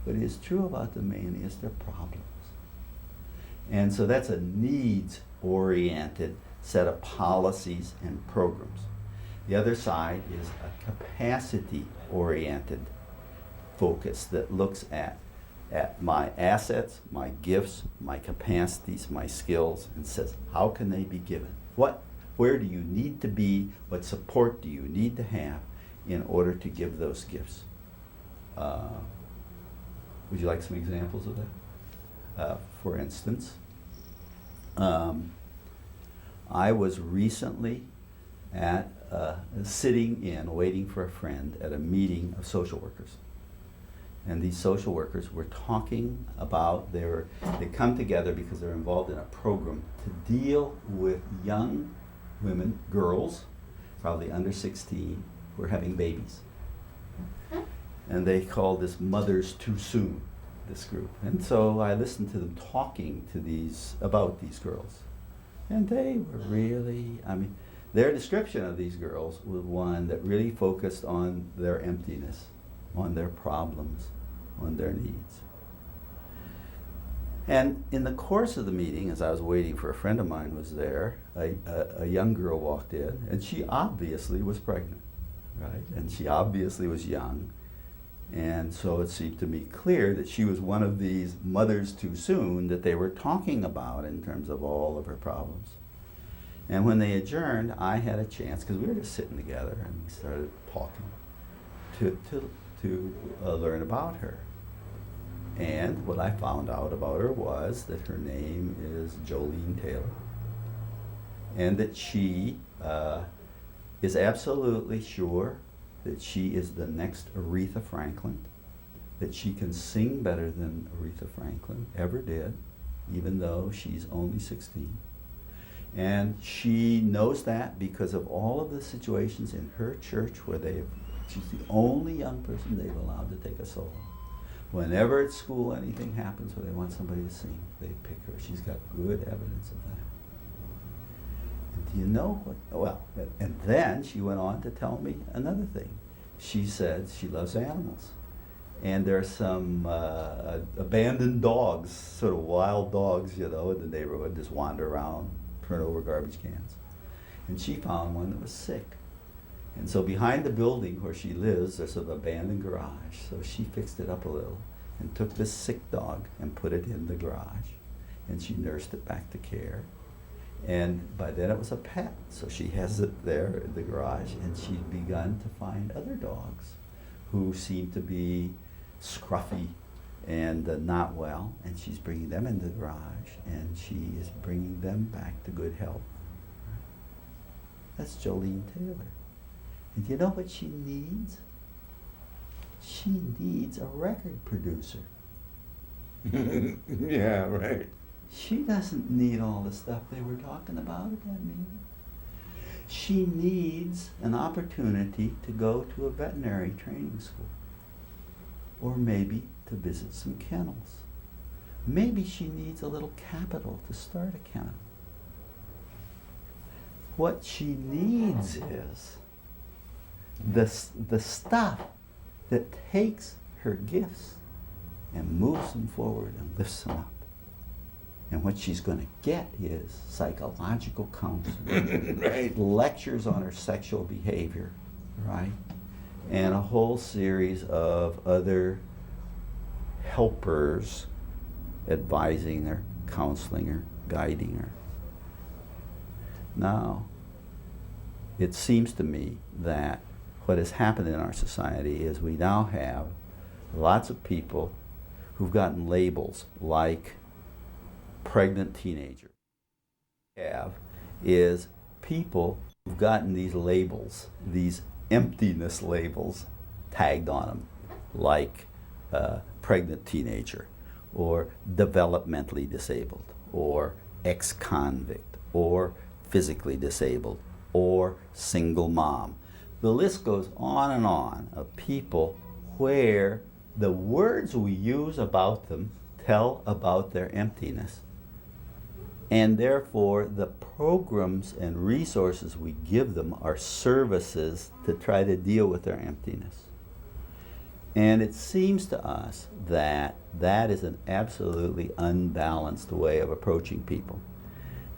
What is true about them mainly is their problems. And so that's a needs-oriented set of policies and programs. The other side is a capacity-oriented focus that looks at my assets, my gifts, my capacities, my skills, and says, how can they be given? Where do you need to be? What support do you need to have in order to give those gifts? Would you like some examples of that? For instance, I was recently sitting in, waiting for a friend at a meeting of social workers. And these social workers were talking about, they come together because they're involved in a program to deal with young women, girls, probably under 16, who are having babies. And they call this Mothers Too Soon, this group. And so I listened to them talking to about these girls. And they were really, their description of these girls was one that really focused on their emptiness, on their problems, on their needs. And in the course of the meeting, as I was waiting for a friend of mine was there, a young girl walked in, and she obviously was pregnant, right? And she obviously was young. And so it seemed to me clear that she was one of these mothers too soon that they were talking about in terms of all of her problems. And when they adjourned, I had a chance, because we were just sitting together, and we started talking to learn about her. And what I found out about her was that her name is Jolene Taylor, and that she is absolutely sure that she is the next Aretha Franklin, that she can sing better than Aretha Franklin ever did, even though she's only 16. And she knows that because of all of the situations in her church where she's the only young person they've allowed to take a solo. Whenever at school anything happens where they want somebody to sing, they pick her. She's got good evidence of that. And do you know what? Well, and then she went on to tell me another thing. She said she loves animals. And there are some abandoned dogs, sort of wild dogs, in the neighborhood, just wander around, turn over garbage cans. And she found one that was sick. And so behind the building where she lives, there's an abandoned garage. So she fixed it up a little and took this sick dog and put it in the garage. And she nursed it back to care. And by then it was a pet. So she has it there in the garage, and she's begun to find other dogs who seem to be scruffy and not well. And she's bringing them in the garage, and she is bringing them back to good health. That's Jolene Taylor. And you know what she needs? She needs a record producer. Yeah, right. She doesn't need all the stuff they were talking about at that meeting. She needs an opportunity to go to a veterinary training school. Or maybe to visit some kennels. Maybe she needs a little capital to start a kennel. What she needs is the stuff that takes her gifts and moves them forward and lifts them up. And what she's going to get is psychological counseling, Right. lectures on her sexual behavior, right? And a whole series of other helpers advising her, counseling her, guiding her. Now, it seems to me that what has happened in our society is we now have lots of people who've gotten labels like pregnant teenager. Have is people who've gotten these labels, these emptiness labels tagged on them, like pregnant teenager, or developmentally disabled, or ex-convict, or physically disabled, or single mom. The list goes on and on of people where the words we use about them tell about their emptiness. And therefore, the programs and resources we give them are services to try to deal with their emptiness. And it seems to us that that is an absolutely unbalanced way of approaching people.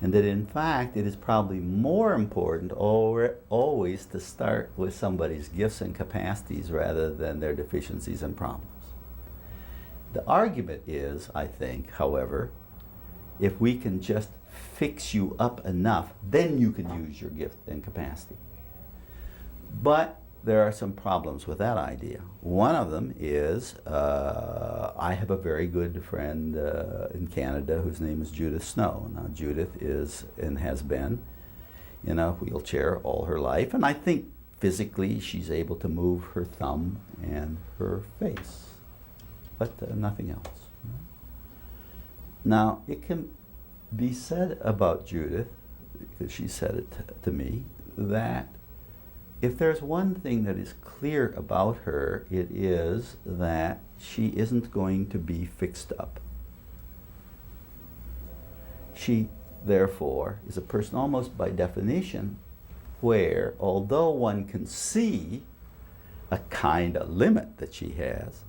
And that in fact it is probably more important always to start with somebody's gifts and capacities rather than their deficiencies and problems. The argument is, I think, however, if we can just fix you up enough, then you can use your gift and capacity. But there are some problems with that idea. One of them is I have a very good friend in Canada whose name is Judith Snow. Now Judith is and has been in a wheelchair all her life, and I think physically she's able to move her thumb and her face, but nothing else. Now it can be said about Judith, because she said it to me, that if there's one thing that is clear about her, it is that she isn't going to be fixed up. She, therefore, is a person almost by definition where, although one can see a kind of limit that she has,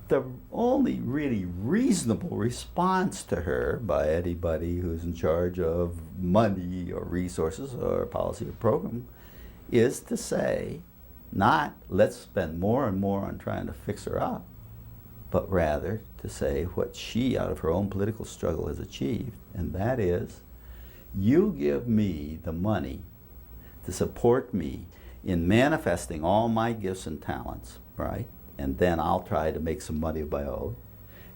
the only really reasonable response to her by anybody who's in charge of money or resources or policy or program is to say, not let's spend more and more on trying to fix her up, but rather to say what she, out of her own political struggle, has achieved, and that is, you give me the money to support me in manifesting all my gifts and talents, right? And then I'll try to make some money of my own.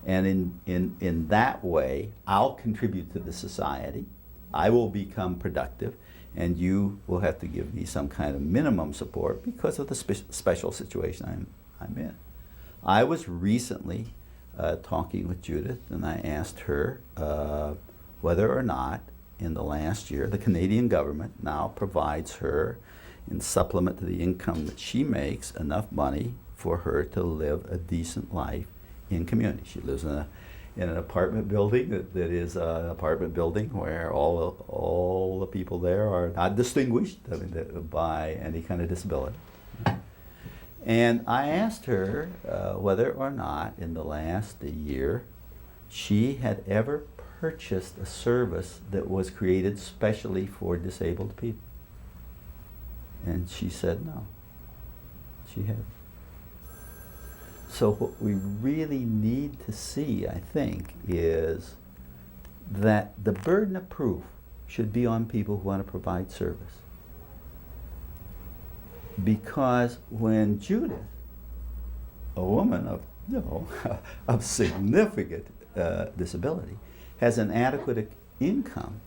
And in that way, I'll contribute to the society. I will become productive, and you will have to give me some kind of minimum support because of the special situation I'm in. I was recently talking with Judith, and I asked her whether or not in the last year the Canadian government now provides her, in supplement to the income that she makes, enough money for her to live a decent life in community. She lives in an apartment building that is an apartment building where all the people there are not distinguished, I mean, by any kind of disability. And I asked her whether or not in the last year she had ever purchased a service that was created specially for disabled people. And she said no, she hadn't. So what we really need to see, I think, is that the burden of proof should be on people who want to provide service. Because when Judith, a woman of, of significant disability, has an adequate income,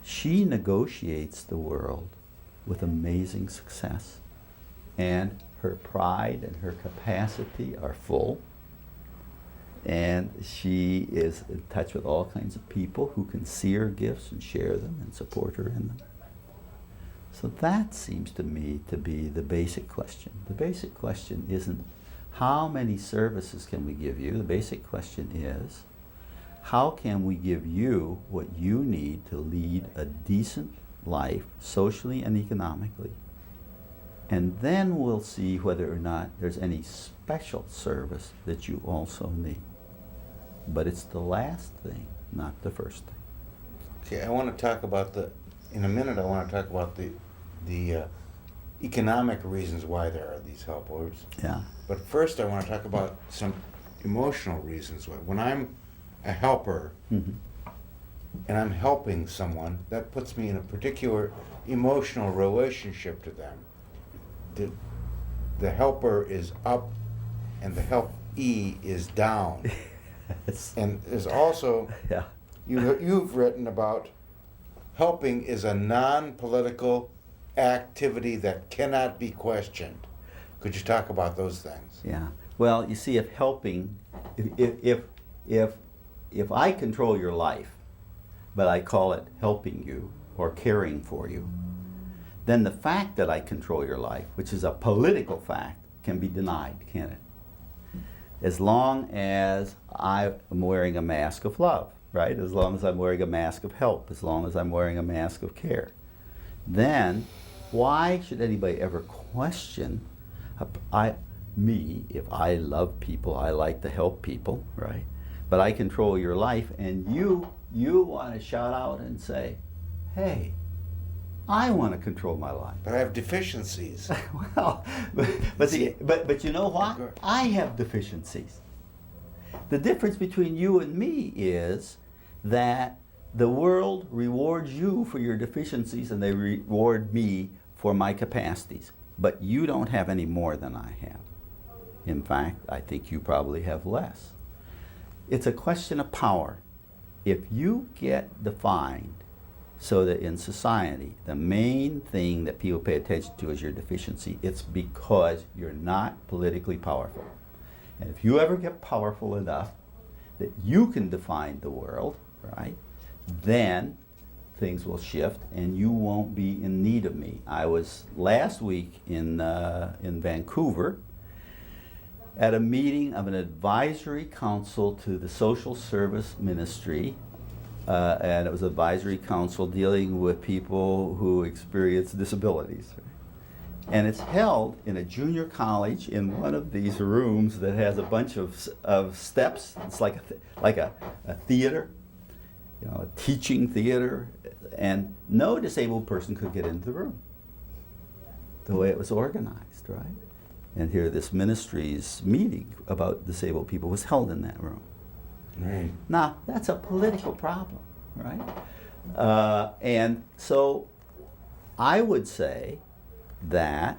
she negotiates the world with amazing success. And her pride and her capacity are full. And she is in touch with all kinds of people who can see her gifts and share them and support her in them. So that seems to me to be the basic question. The basic question isn't how many services can we give you? The basic question is how can we give you what you need to lead a decent life socially and economically? And then we'll see whether or not there's any special service that you also need. But it's the last thing, not the first thing. Okay, I want to talk about in a minute I want to talk about the economic reasons why there are these helpers. Yeah. But first I want to talk about some emotional reasons why. When I'm a helper, Mm-hmm. and I'm helping someone, that puts me in a particular emotional relationship to them. The helper is up and the helpee is down. Yes. And there's also, Yeah. you've written about helping is a non-political activity that cannot be questioned. Could you talk about those things? Yeah. Well, you see, if helping, if I control your life, but I call it helping you or caring for you, then the fact that I control your life, which is a political fact, can be denied, can't it? As long as I am wearing a mask of love, right? As long as I'm wearing a mask of help, as long as I'm wearing a mask of care, then why should anybody ever question me? If I love people, I like to help people, right? But I control your life, and you you want to shout out and say, hey, I want to control my life. But I have deficiencies. Well, but you know what? I have deficiencies. The difference between you and me is that the world rewards you for your deficiencies and they reward me for my capacities. But you don't have any more than I have. In fact, I think you probably have less. It's a question of power. If you get defined so that in society, the main thing that people pay attention to is your deficiency, it's because you're not politically powerful. And if you ever get powerful enough that you can define the world, right, then things will shift and you won't be in need of me. I was last week in Vancouver at a meeting of an advisory council to the social service ministry, and it was an advisory council dealing with people who experience disabilities. And it's held in a junior college in one of these rooms that has a bunch of steps. It's like a theater, you know, a teaching theater, and no disabled person could get into the room the way it was organized, right? And here this ministry's meeting about disabled people was held in that room. Right. Now, that's a political problem, right? And so I would say that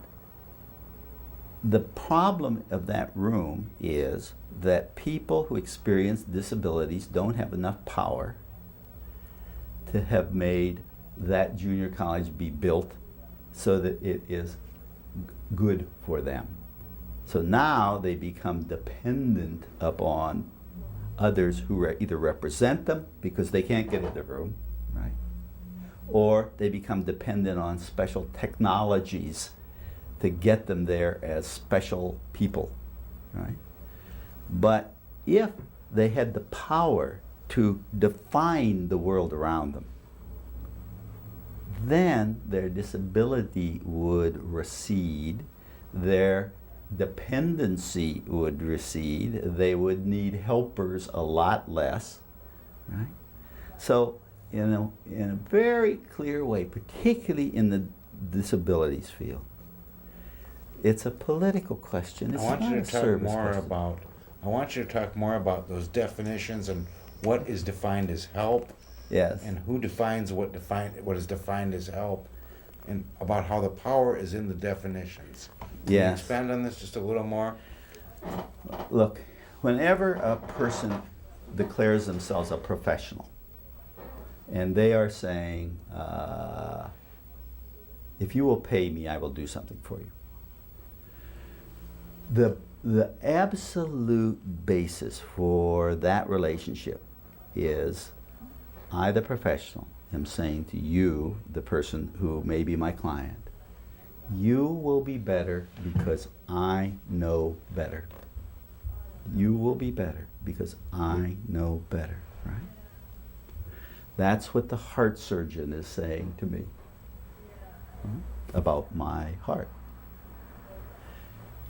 the problem of that room is that people who experience disabilities don't have enough power to have made that junior college be built so that it is good for them. So now they become dependent upon others who either represent them because they can't get in the room, right? Or they become dependent on special technologies to get them there as special people, right? But if they had the power to define the world around them, then their disability would recede, their dependency would recede, they would need helpers a lot less, right? So, in a very clear way, particularly in the disabilities field, it's a political question. It's I want not you a to talk service more question. about. I want you to talk more about those definitions and what is defined as help, Yes. and who defines what is defined as help, and about how the power is in the definitions. Can you Yes. expand on this just a little more? Look, whenever a person declares themselves a professional, and they are saying, if you will pay me, I will do something for you. The absolute basis for that relationship is I, the professional, am saying to you, the person who may be my client, you will be better because I know better. You will be better because I know better, right? That's what the heart surgeon is saying to me about my heart.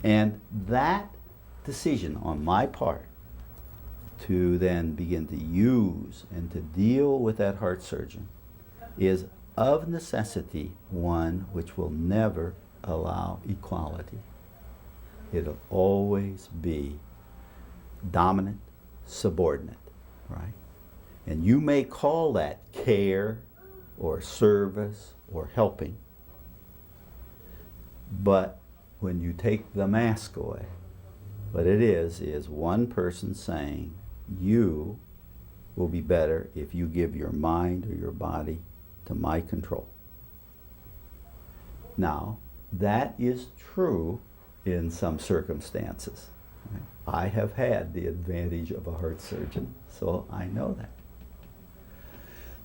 And that decision on my part to then begin to use and to deal with that heart surgeon is of necessity one which will never allow equality. It'll always be dominant, subordinate, right? And you may call that care or service or helping, but when you take the mask away, what it is one person saying, you will be better if you give your mind or your body to my control. Now, that is true in some circumstances. Right? I have had the advantage of a heart surgeon, so I know that.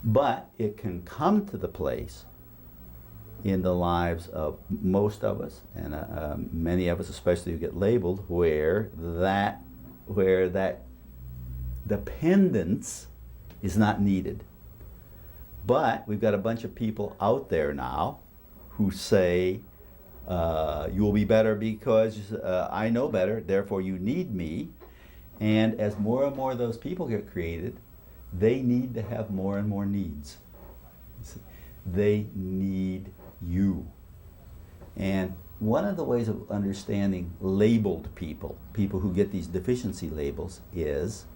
But it can come to the place in the lives of most of us, and many of us especially who get labeled, where that dependence is not needed. But we've got a bunch of people out there now who say, you will be better because I know better, therefore you need me. And as more and more of those people get created, They need to have more and more needs. You see, they need you. And one of the ways of understanding labeled people, people who get these deficiency labels, is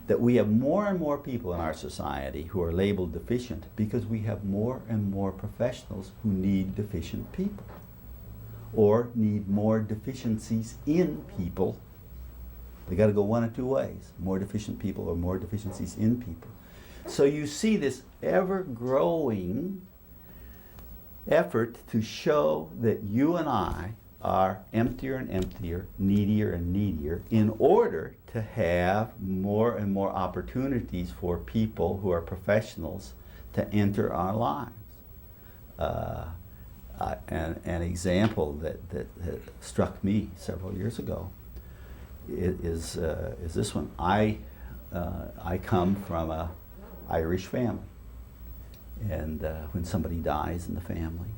that we have more and more people in our society who are labeled deficient because we have more and more professionals who need deficient people or need more deficiencies in people. They got to go one of two ways, more deficient people or more deficiencies in people. So you see this ever-growing effort to show that you and I are emptier and emptier, needier and needier, in order to have more and more opportunities for people who are professionals to enter our lives. An example that struck me several years ago is this one. I come from an Irish family. And when somebody dies in the family,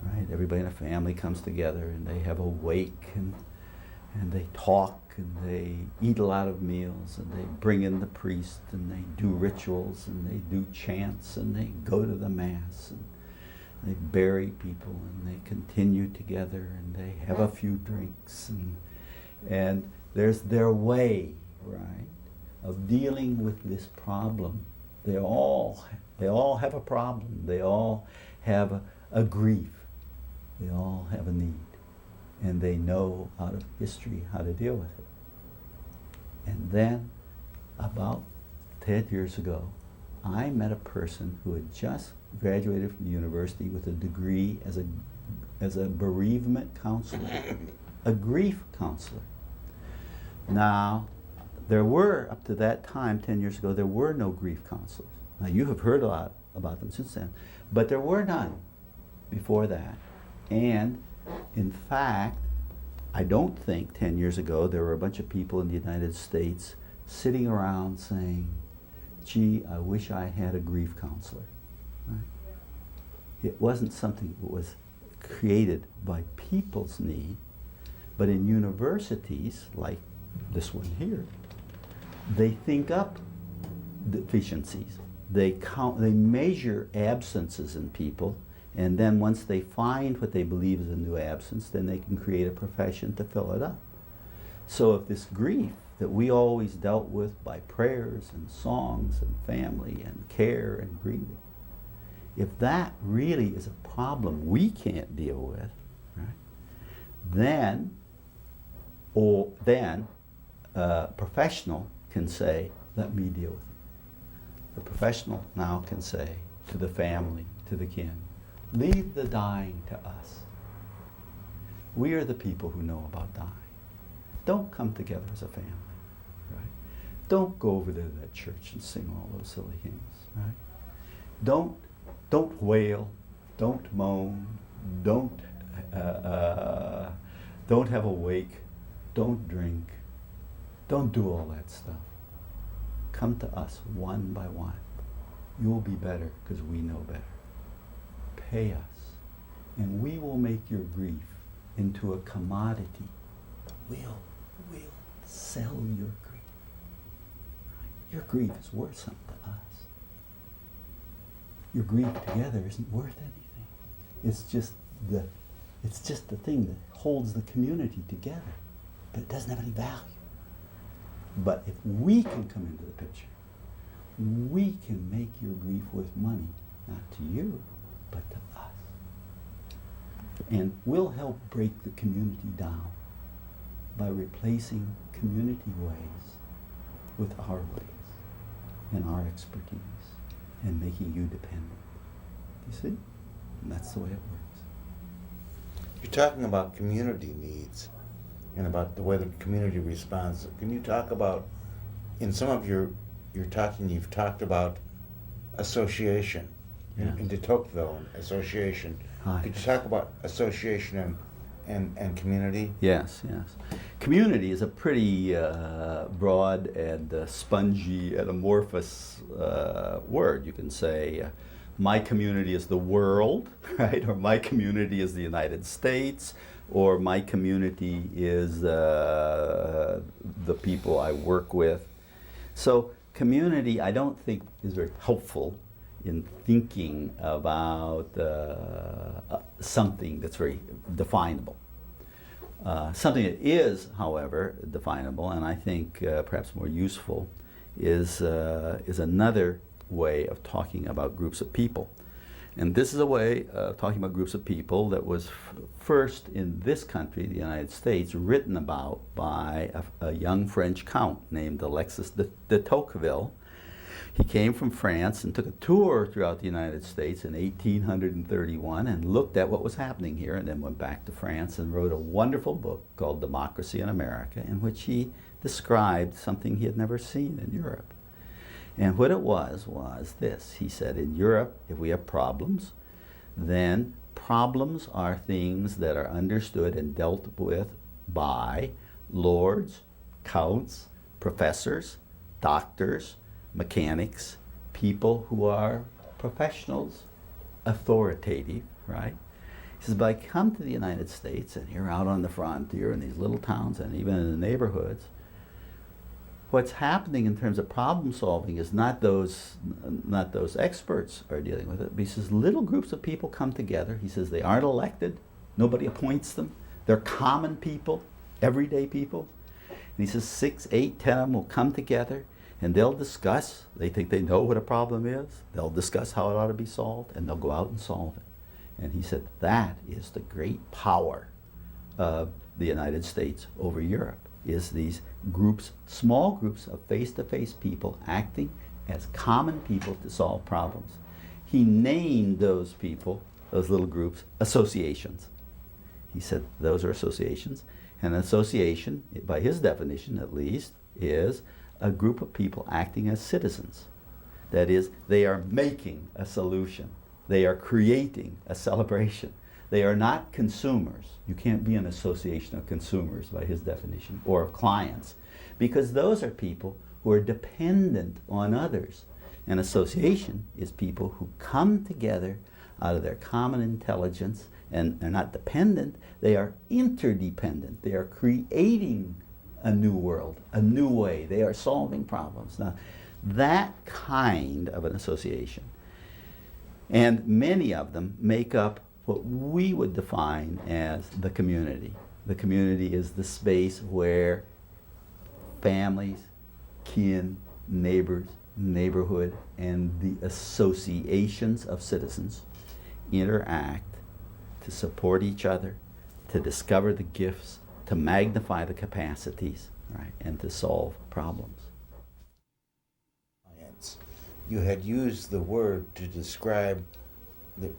right, everybody in the family comes together and they have a wake and they talk and they eat a lot of meals and they bring in the priest and they do rituals and they do chants and they go to the mass and they bury people and they continue together and they have a few drinks and there's their way, right, of dealing with this problem. They all have a problem. They all have a grief. They all have a need. And they know out of history how to deal with it. And then, about 10 years ago, I met a person who had just graduated from university with a degree as a bereavement counselor, a grief counselor. Now, there were, up to that time, 10 years ago, there were no grief counselors. Now, you have heard a lot about them since then, but there were none before that. And, in fact, I don't think 10 years ago there were a bunch of people in the United States sitting around saying, gee, I wish I had a grief counselor. Right? It wasn't something that was created by people's need, but in universities, like this one here, they think up deficiencies. They measure absences in people, and then once they find what they believe is a new absence, then they can create a profession to fill it up. So if this grief that we always dealt with by prayers and songs and family and care and grieving, if that really is a problem we can't deal with, right, then a professional can say, let me deal with it. The professional now can say to the family, to the kin, leave the dying to us. We are the people who know about dying. Don't come together as a family, right? Don't go over there to that church and sing all those silly hymns, right? Don't wail, don't moan, don't have a wake, don't drink, don't do all that stuff. Come to us one by one. You will be better because we know better. Pay us, and we will make your grief into a commodity. We'll sell your grief. Your grief is worth something to us. Your grief together isn't worth anything. It's just the thing that holds the community together, but it doesn't have any value. But if we can come into the picture, we can make your grief worth money, not to you, but to us. And we'll help break the community down by replacing community ways with our ways and our expertise and making you dependent. You see? And that's the way it works. You're talking about community needs and about the way the community responds. Can you talk about, in some of your talking, you've talked about association, Yeah. in de Tocqueville, association. Hi. Could you talk about association and community? Yes. Community is a pretty broad and spongy and amorphous word. You can say, my community is the world, right? Or my community is the United States, or my community is the people I work with. So community, I don't think, is very helpful in thinking about something that's very definable. Something that is, however, definable, and I think perhaps more useful, is another way of talking about groups of people. And this is a way of talking about groups of people that was first in this country, the United States, written about by a young French count named Alexis de Tocqueville. He came from France and took a tour throughout the United States in 1831 and looked at what was happening here, and then went back to France and wrote a wonderful book called Democracy in America, in which he described something he had never seen in Europe. And what it was this. He said, in Europe, if we have problems, then problems are things that are understood and dealt with by lords, counts, professors, doctors, mechanics, people who are professionals, authoritative, right? He says, but I come to the United States, and you're out on the frontier in these little towns and even in the neighborhoods. What's happening in terms of problem solving is not those experts are dealing with it. But he says little groups of people come together. He says they aren't elected. Nobody appoints them. They're common people, everyday people. And he says 6, 8, 10 of them will come together and they'll discuss. They think they know what a problem is. They'll discuss how it ought to be solved, and they'll go out and solve it. And he said that is the great power of the United States over Europe, is these groups, small groups of face-to-face people acting as common people to solve problems. He named those people, those little groups, associations. He said those are associations, and an association, by his definition at least, is a group of people acting as citizens. That is, they are making a solution. They are creating a celebration. They are not consumers. You can't be an association of consumers by his definition, or of clients, because those are people who are dependent on others. An association is people who come together out of their common intelligence, and they're not dependent, they are interdependent. They are creating a new world, a new way. They are solving problems. Now, that kind of an association, and many of them make up what we would define as the community. The community is the space where families, kin, neighbors, neighborhood, and the associations of citizens interact to support each other, to discover the gifts, to magnify the capacities, right, and to solve problems. You had used the word to describe the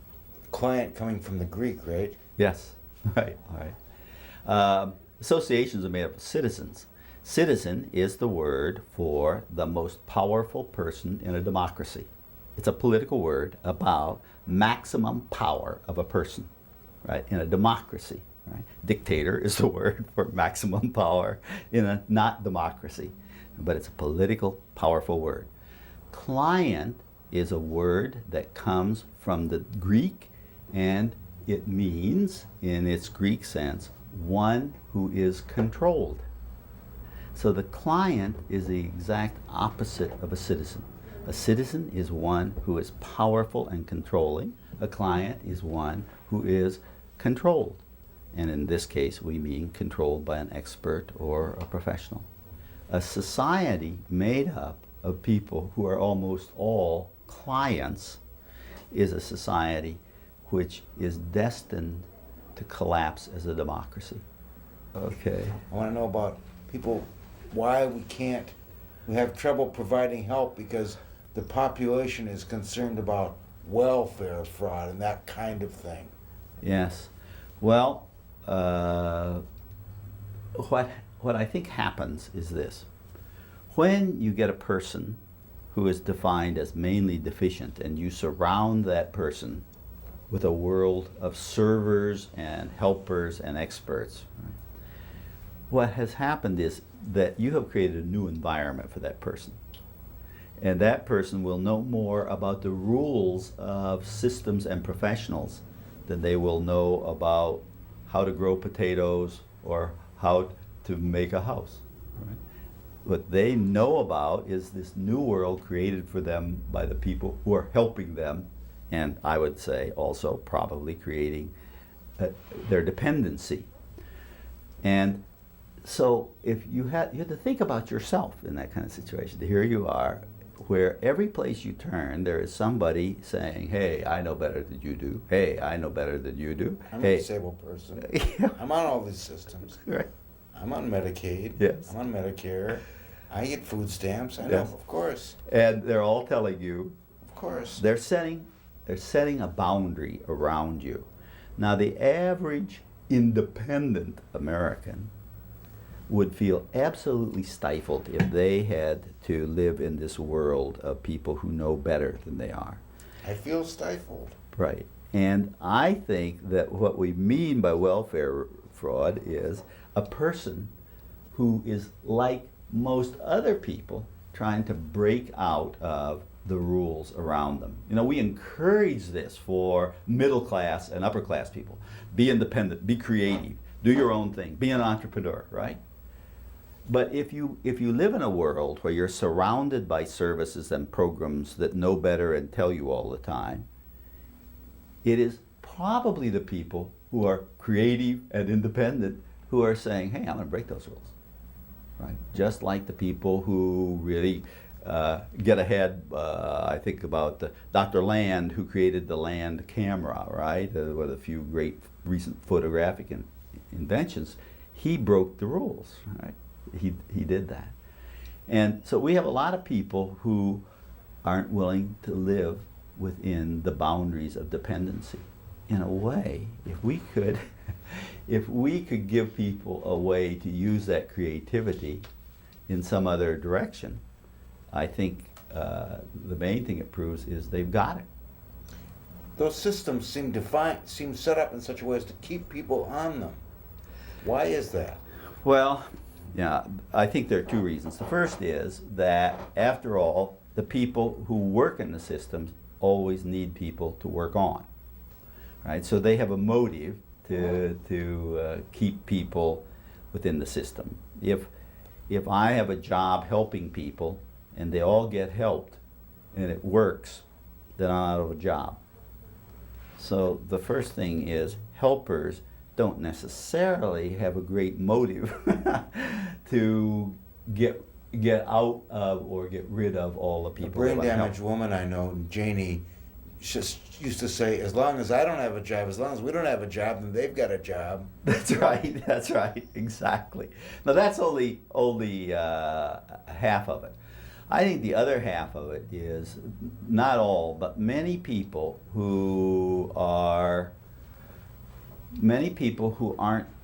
client coming from the Greek, right? Yes, right, all right. Associations are made up of citizens. Citizen is the word for the most powerful person in a democracy. It's a political word about maximum power of a person, right, in a democracy. Right? Dictator is the word for maximum power in a not democracy, but it's a political, powerful word. Client is a word that comes from the Greek, and it means, in its Greek sense, one who is controlled. So the client is the exact opposite of a citizen. A citizen is one who is powerful and controlling. A client is one who is controlled. And in this case, we mean controlled by an expert or a professional. A society made up of people who are almost all clients is a society which is destined to collapse as a democracy. Okay. I want to know about people, why we have trouble providing help because the population is concerned about welfare fraud and that kind of thing. Yes. Well, what I think happens is this. When you get a person who is defined as mainly deficient and you surround that person with a world of servers and helpers and experts, right, what has happened is that you have created a new environment for that person. And that person will know more about the rules of systems and professionals than they will know about how to grow potatoes or how to make a house. Right? what they know about is this new world created for them by the people who are helping them, and I would say also probably creating their dependency. And so if you had to think about yourself in that kind of situation. Here you are, where every place you turn, there is somebody saying, "Hey, I know better than you do. Hey, I know better than you do. I'm hey." a disabled person. Yeah. I'm on all these systems. Right. I'm on Medicaid. Yes. I'm on Medicare. I get food stamps. I know, Yes. of course. And they're all telling you, Of course. they're setting a boundary around you. Now, the average independent American would feel absolutely stifled if they had to live in this world of people who know better than they are. I feel stifled. Right. And I think that what we mean by welfare fraud is a person who is like most other people trying to break out of the rules around them. You know, we encourage this for middle class and upper class people. Be independent, be creative, do your own thing, be an entrepreneur, right? But if you live in a world where you're surrounded by services and programs that know better and tell you all the time, it is probably the people who are creative and independent who are saying, "Hey, I'm going to break those rules." Right? Just like the people who really get ahead. I think about Dr. Land, who created the Land camera, right? With a few great recent photographic inventions. He broke the rules, right? He did that. And so we have a lot of people who aren't willing to live within the boundaries of dependency. In a way, if we could give people a way to use that creativity in some other direction, I think the main thing it proves is they've got it. Those systems seem set up in such a way as to keep people on them. Why is that? Well, yeah, I think there are two reasons. The first is that, after all, the people who work in the systems always need people to work on, right? So they have a motive to keep people within the system. If I have a job helping people and they all get helped and it works, then I'm out of a job. So the first thing is, helpers don't necessarily have a great motive to get out of or get rid of all the A people. brain that want damaged help. woman I know, Janie, just used to say, as long as I don't have a job, as long as we don't have a job, then they've got a job. That's right. That's right. Exactly. Now that's only half of it. I think the other half of it is, not all, but many people who aren't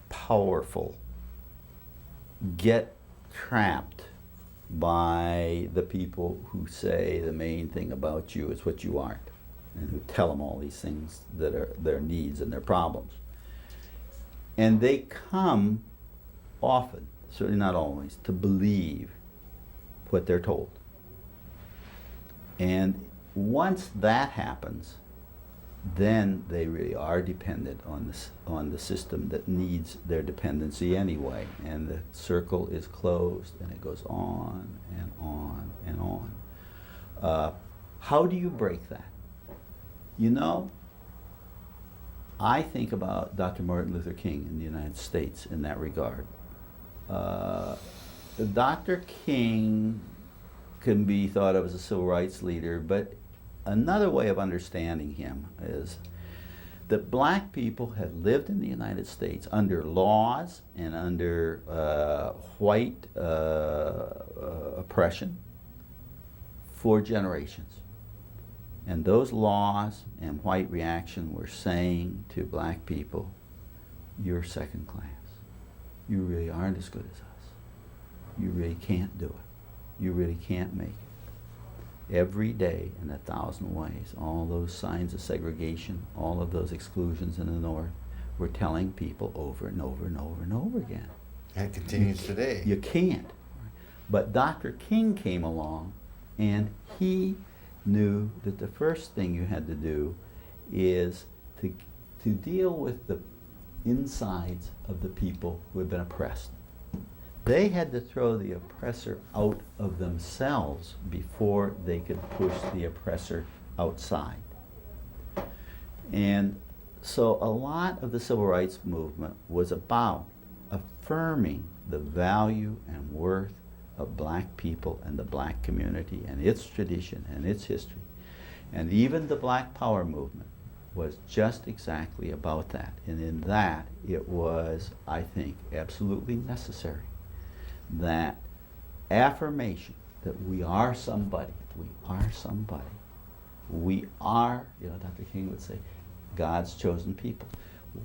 powerful get trapped by the people who say the main thing about you is what you aren't, and who tell them all these things that are their needs and their problems. And they come often, certainly not always, to believe what they're told. And once that happens, then they really are dependent on the system that needs their dependency anyway, and the circle is closed, and it goes on and on and on. How do you break that? You know, I think about Dr. Martin Luther King in the United States in that regard. Dr. King can be thought of as a civil rights leader, but another way of understanding him is that black people had lived in the United States under laws and under white oppression for generations. And those laws and white reaction were saying to black people, "You're second class. You really aren't as good as us. You really can't do it. You really can't make it." Every day, in 1,000 ways, all those signs of segregation, all of those exclusions in the North, were telling people over and over and over and over again. And it continues today. You can't. But Dr. King came along, and he knew that the first thing you had to do is to deal with the insides of the people who had been oppressed. They had to throw the oppressor out of themselves before they could push the oppressor outside. And so a lot of the civil rights movement was about affirming the value and worth of black people and the black community and its tradition and its history. And even the Black Power movement was just exactly about that. And in that, it was, I think, absolutely necessary that affirmation that we are somebody, we are somebody. We are, Dr. King would say, God's chosen people.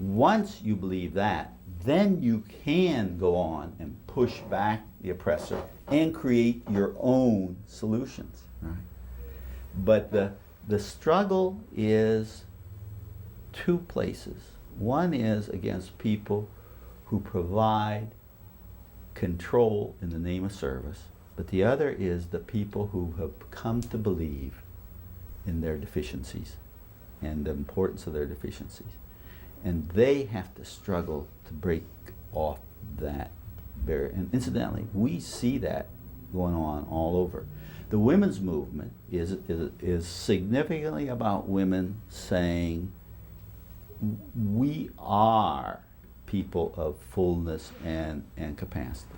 Once you believe that, then you can go on and push back the oppressor and create your own solutions. Right? But the struggle is two places. One is against people who provide control in the name of service, but the other is the people who have come to believe in their deficiencies and the importance of their deficiencies. And they have to struggle to break off that barrier. And incidentally, we see that going on all over. The women's movement is significantly about women saying, we are people of fullness and capacity.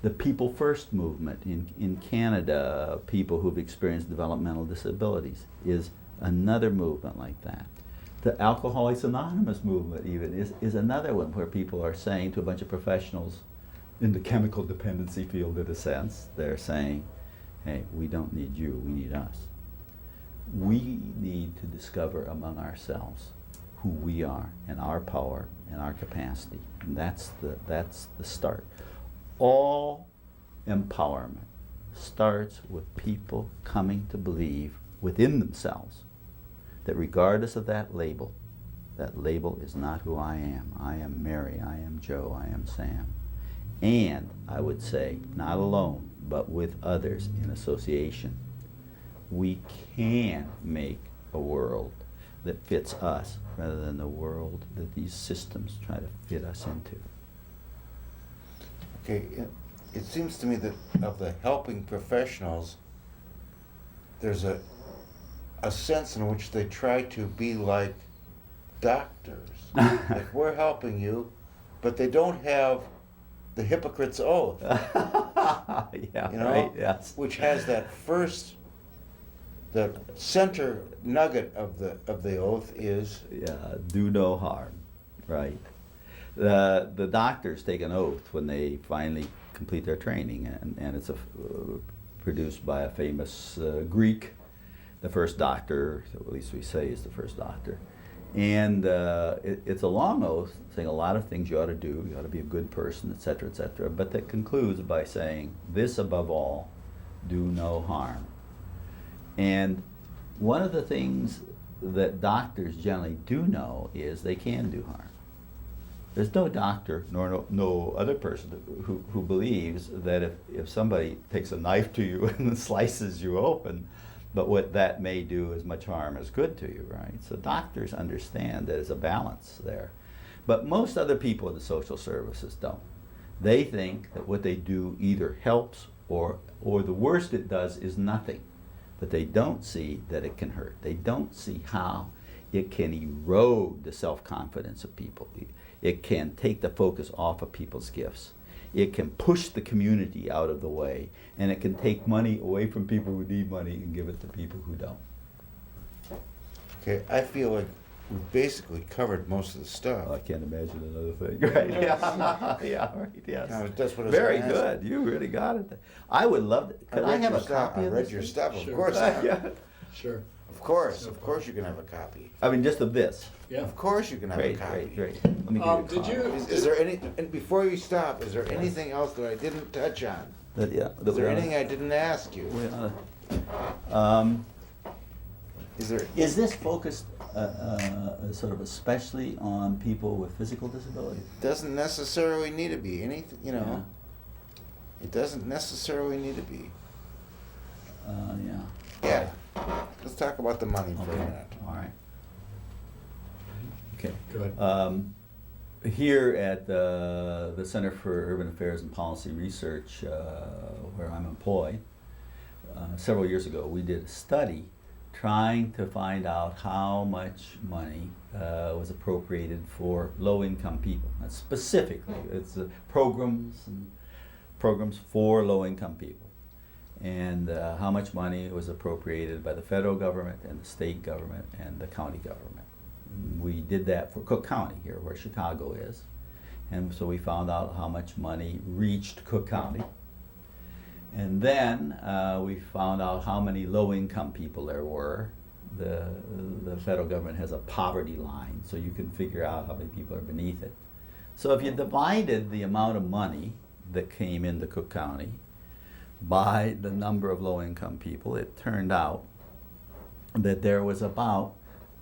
The People First movement in Canada, people who've experienced developmental disabilities, is another movement like that. The Alcoholics Anonymous movement even is another one where people are saying to a bunch of professionals in the chemical dependency field, in a sense, they're saying, hey, we don't need you, we need us. We need to discover among ourselves who we are and our power and our capacity. And that's the start. All empowerment starts with people coming to believe within themselves that regardless of that label is not who I am. I am Mary, I am Joe, I am Sam. And I would say, not alone, but with others in association, we can make a world that fits us rather than the world that these systems try to fit us into. Okay, it seems to me that of the helping professionals, there's a sense in which they try to be like doctors. Like, we're helping you, but they don't have the Hippocrates Oath. Yeah, right, yes. Which has that first, the center nugget of the oath is, Yeah, do no harm, right. The doctors take an oath when they finally complete their training, and it's produced by a famous Greek, the first doctor, so at least we say is the first doctor. And it's a long oath saying a lot of things you ought to do. You ought to be a good person, etc., etc. But that concludes by saying, this above all, do no harm. And one of the things that doctors generally do know is they can do harm. There's no doctor nor no other person who believes that if somebody takes a knife to you and slices you open, but what that may do as much harm as good to you, right? So doctors understand that there's a balance there. But most other people in the social services don't. They think that what they do either helps or the worst it does is nothing. But they don't see that it can hurt. They don't see how it can erode the self-confidence of people. It can take the focus off of people's gifts. It can push the community out of the way, and it can take money away from people who need money and give it to people who don't. okay, I feel like we've basically covered most of the stuff. Oh, I can't imagine another thing. Right? Yeah, yeah, right. Yes. No, that's what I was Very gonna ask. good. You really got it. I would love to. Could I read have your a stuff. copy I of read this your thing? stuff, of Sure. course. Yeah. Sure. Of course you can have a copy. I mean, just of this. Yeah. Of course you can have Great, a copy. great. Let me give you a Did copy. you? Is there any, and before you stop, is there anything else that I didn't touch on? That Is there we oughta- anything I didn't ask you? we oughta- Is there? Is this focused sort of especially on people with physical disabilities? Doesn't necessarily need to be anything, Yeah. It doesn't necessarily need to be. Yeah. Yeah. Let's talk about the money for a Okay. minute. All right. Okay. Good. here at the Center for Urban Affairs and Policy Research, where I'm employed, several years ago, we did a study trying to find out how much money was appropriated for low-income people. And specifically, it's programs for low-income people, and how much money was appropriated by the federal government and the state government and the county government. We did that for Cook County here, where Chicago is, and so we found out how much money reached Cook County. And then we found out how many low-income people there were. The federal government has a poverty line, so you can figure out how many people are beneath it. So if you divided the amount of money that came into Cook County by the number of low-income people, it turned out that there was about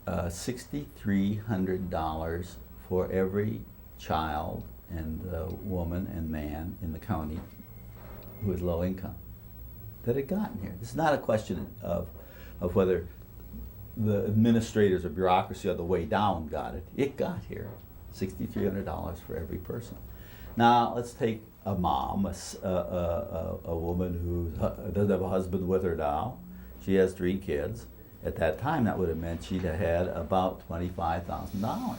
$6,300 for every child and woman and man in the county who is low income that had gotten here. This is not a question of whether the administrators or bureaucracy on the way down got it. It got here, $6,300 for every person. Now let's take a mom, a woman who doesn't have a husband with her now. She has 3 kids. At that time, that would have meant she'd have had about $25,000,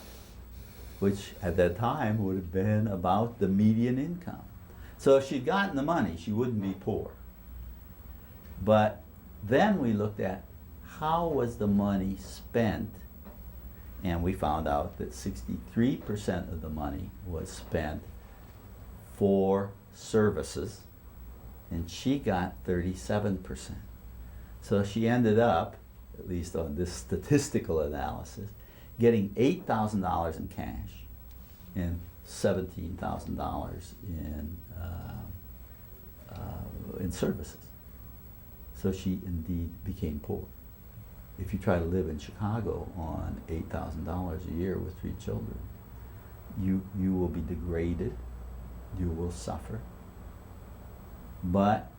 which at that time would have been about the median income. So if she'd gotten the money, she wouldn't be poor. But then we looked at how was the money spent, and we found out that 63% of the money was spent for services, and she got 37%. So she ended up, at least on this statistical analysis, getting $8,000 in cash and $17,000 in services. So she indeed became poor. If you try to live in Chicago on $8,000 a year with 3 children, you will be degraded, you will suffer. But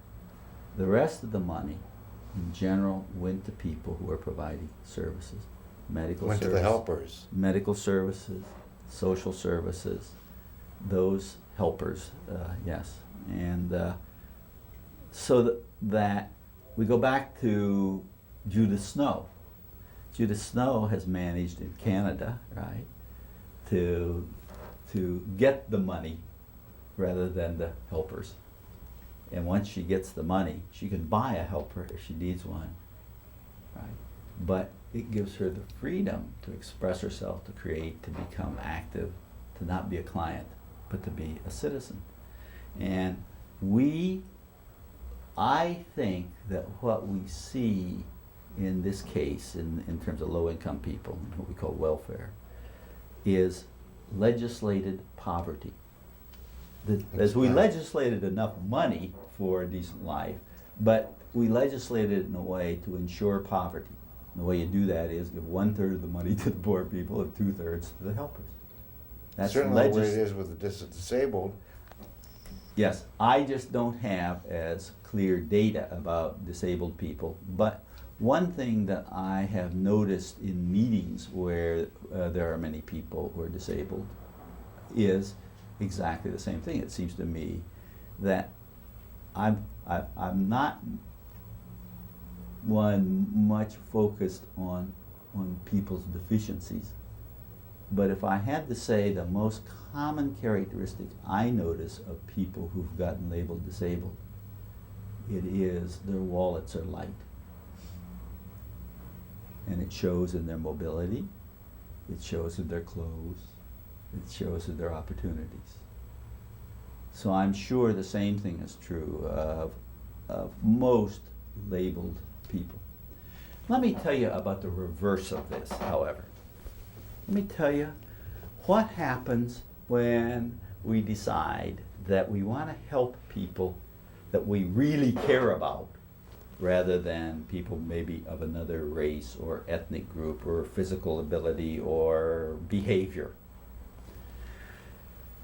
the rest of the money in general went to people who are providing services, medical Went services, to the helpers. medical services, social services, those helpers, yes. And so that we go back to Judith Snow. Judith Snow has managed in Canada, right, to get the money rather than the helpers. And once she gets the money, she can buy a helper if she needs one, right? But it gives her the freedom to express herself, to create, to become active, to not be a client, but to be a citizen. And I think that what we see in this case, in terms of low-income people, what we call welfare, is legislated poverty. As we legislated enough money for a decent life, but we legislated it in a way to ensure poverty. And the way you do that is give 1/3 of the money to the poor people and 2/3 to the helpers. That's Certainly the way it is with the disabled. Yes, I just don't have as clear data about disabled people, but one thing that I have noticed in meetings where there are many people who are disabled is exactly the same thing. It seems to me that I'm not one much focused on people's deficiencies, but if I had to say the most common characteristic I notice of people who've gotten labeled disabled, it is their wallets are light. And it shows in their mobility, it shows in their clothes, it shows in their opportunities. So I'm sure the same thing is true of most labeled people. Let me tell you about the reverse of this, however. Let me tell you what happens when we decide that we want to help people that we really care about, rather than people maybe of another race or ethnic group or physical ability or behavior.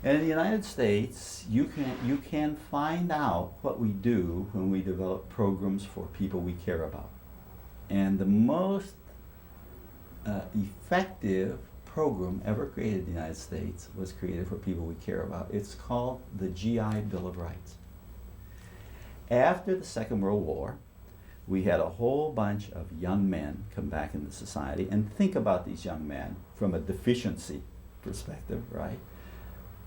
And in the United States, you can find out what we do when we develop programs for people we care about. And the most effective program ever created in the United States was created for people we care about. It's called the GI Bill of Rights. After the Second World War, we had a whole bunch of young men come back into society, and think about these young men from a deficiency perspective, right?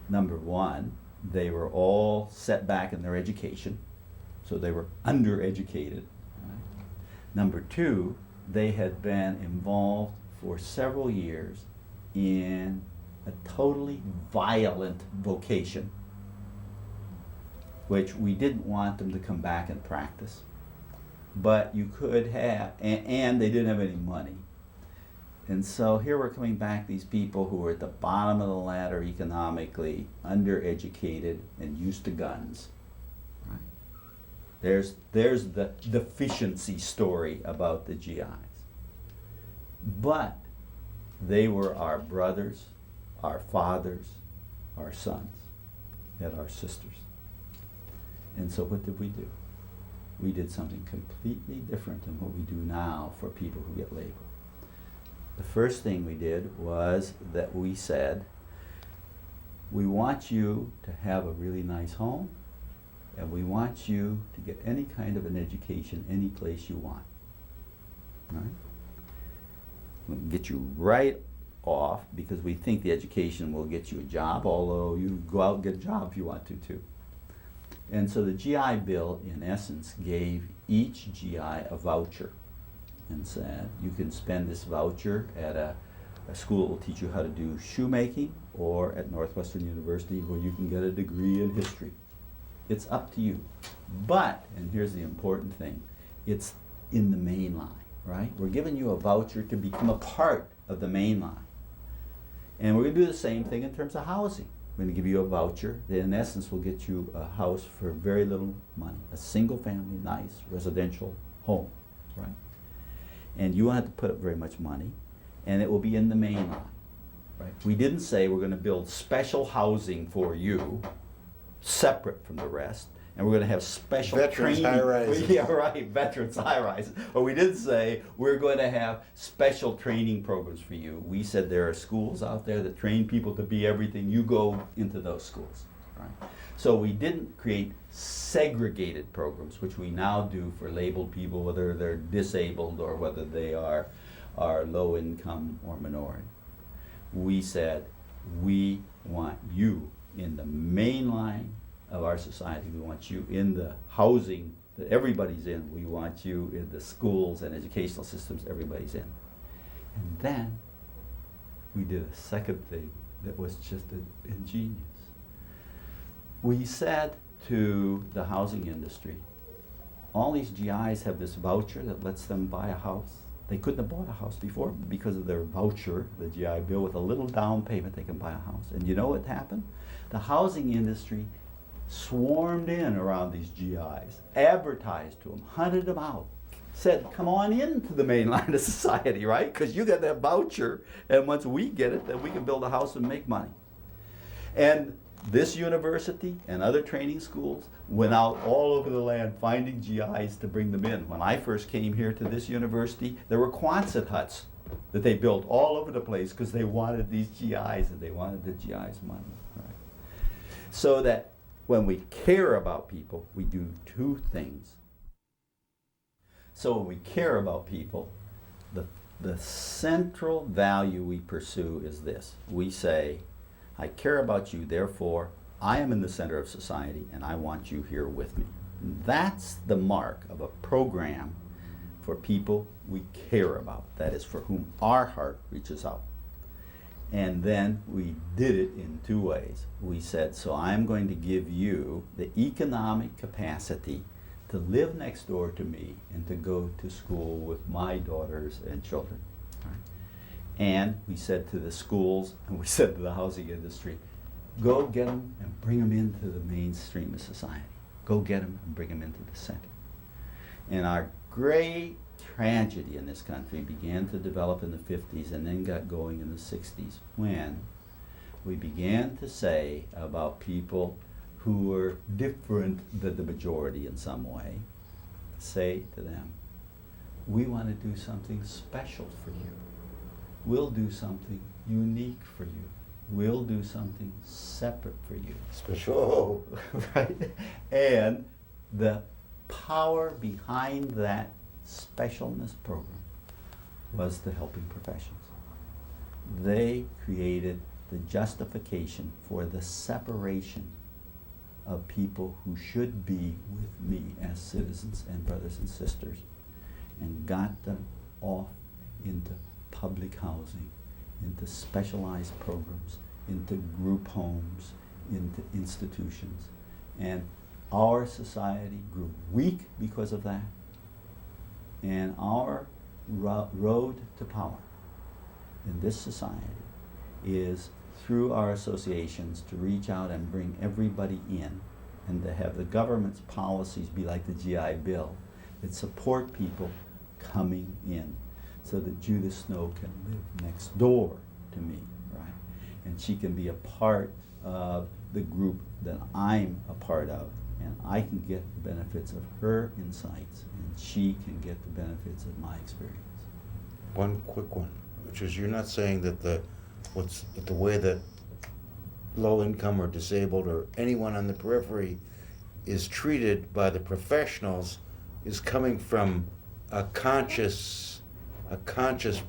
Number one, they were all set back in their education, so they were undereducated. Right? Number two, they had been involved for several years in a totally violent vocation, which we didn't want them to come back and practice. But you could have, and they didn't have any money. And so here we're coming back, these people who are at the bottom of the ladder economically, undereducated, and used to guns. Right? There's the deficiency story about the GIs. But they were our brothers, our fathers, our sons, and our sisters. And so what did we do? We did something completely different than what we do now for people who get labeled. The first thing we did was that we said, we want you to have a really nice home, and we want you to get any kind of an education any place you want. Right? We'll get you right off because we think the education will get you a job, although you go out and get a job if you want to too. And so the GI Bill, in essence, gave each GI a voucher and said, you can spend this voucher at a school that will teach you how to do shoemaking, or at Northwestern University where you can get a degree in history. It's up to you. But, and here's the important thing, it's in the main line, right? We're giving you a voucher to become a part of the main line. And we're going to do the same thing in terms of housing. We're going to give you a voucher that in essence will get you a house for very little money, a single family, nice residential home, right? And you won't have to put up very much money, and it will be in the main line, right? We didn't say we're going to build special housing for you, separate from the rest, and we're going to have special Veterans training. high-rises. Yeah, right, veterans high-rises. But we didn't say we're going to have special training programs for you. We said there are schools out there that train people to be everything. You go into those schools, right? So we didn't create segregated programs, which we now do for labeled people, whether they're disabled or whether they are low income or minority. We said we want you in the main line of our society. We want you in the housing that everybody's in. We want you in the schools and educational systems everybody's in. And then we did a second thing that was just ingenious. We said to the housing industry, all these GIs have this voucher that lets them buy a house. They couldn't have bought a house before because of their voucher, the GI Bill. With a little down payment, they can buy a house. And you know what happened? The housing industry swarmed in around these GIs, advertised to them, hunted them out, said, come on into the main line of society, right? Because you got that voucher, and once we get it, then we can build a house and make money. And this university and other training schools went out all over the land finding GIs to bring them in. When I first came here to this university, there were Quonset huts that they built all over the place because they wanted these GIs and they wanted the GIs' money. Right? So that when we care about people, we do two things. So when we care about people, the central value we pursue is this. We say, I care about you, therefore I am in the center of society and I want you here with me. And that's the mark of a program for people we care about. That is, for whom our heart reaches out. And then we did it in two ways. We said, so I'm going to give you the economic capacity to live next door to me and to go to school with my daughters and children. Right? And we said to the schools, and we said to the housing industry, go get them and bring them into the mainstream of society. Go get them and bring them into the center. And our great tragedy in this country began to develop in the 50s and then got going in the 60s when we began to say about people who were different than the majority in some way, say to them, we want to do something special for you. We'll do something unique for you. We'll do something separate for you. Special. Right? And the power behind that specialness program was the helping professions. They created the justification for the separation of people who should be with me as citizens and brothers and sisters, and got them off into public housing, into specialized programs, into group homes, into institutions. And our society grew weak because of that. And our road to power in this society is through our associations to reach out and bring everybody in, and to have the government's policies be like the GI Bill that support people coming in, so that Judith Snow can live next door to me, right? And she can be a part of the group that I'm a part of, and I can get the benefits of her insights, and she can get the benefits of my experience. One quick one, which is, you're not saying that the way that low income or disabled or anyone on the periphery is treated by the professionals is coming from a conscious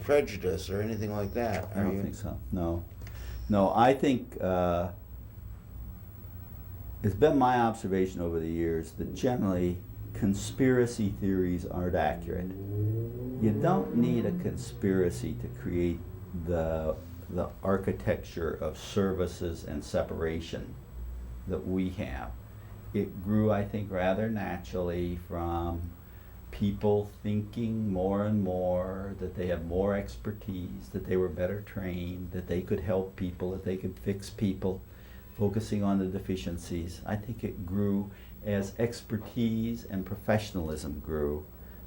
prejudice or anything like that, I don't think so. No, I think it's been my observation over the years that generally conspiracy theories aren't accurate. You don't need a conspiracy to create the architecture of services and separation that we have. It grew, I think, rather naturally from people thinking more and more that they had more expertise, that they were better trained, that they could help people, that they could fix people, focusing on the deficiencies. I think it grew as expertise and professionalism grew,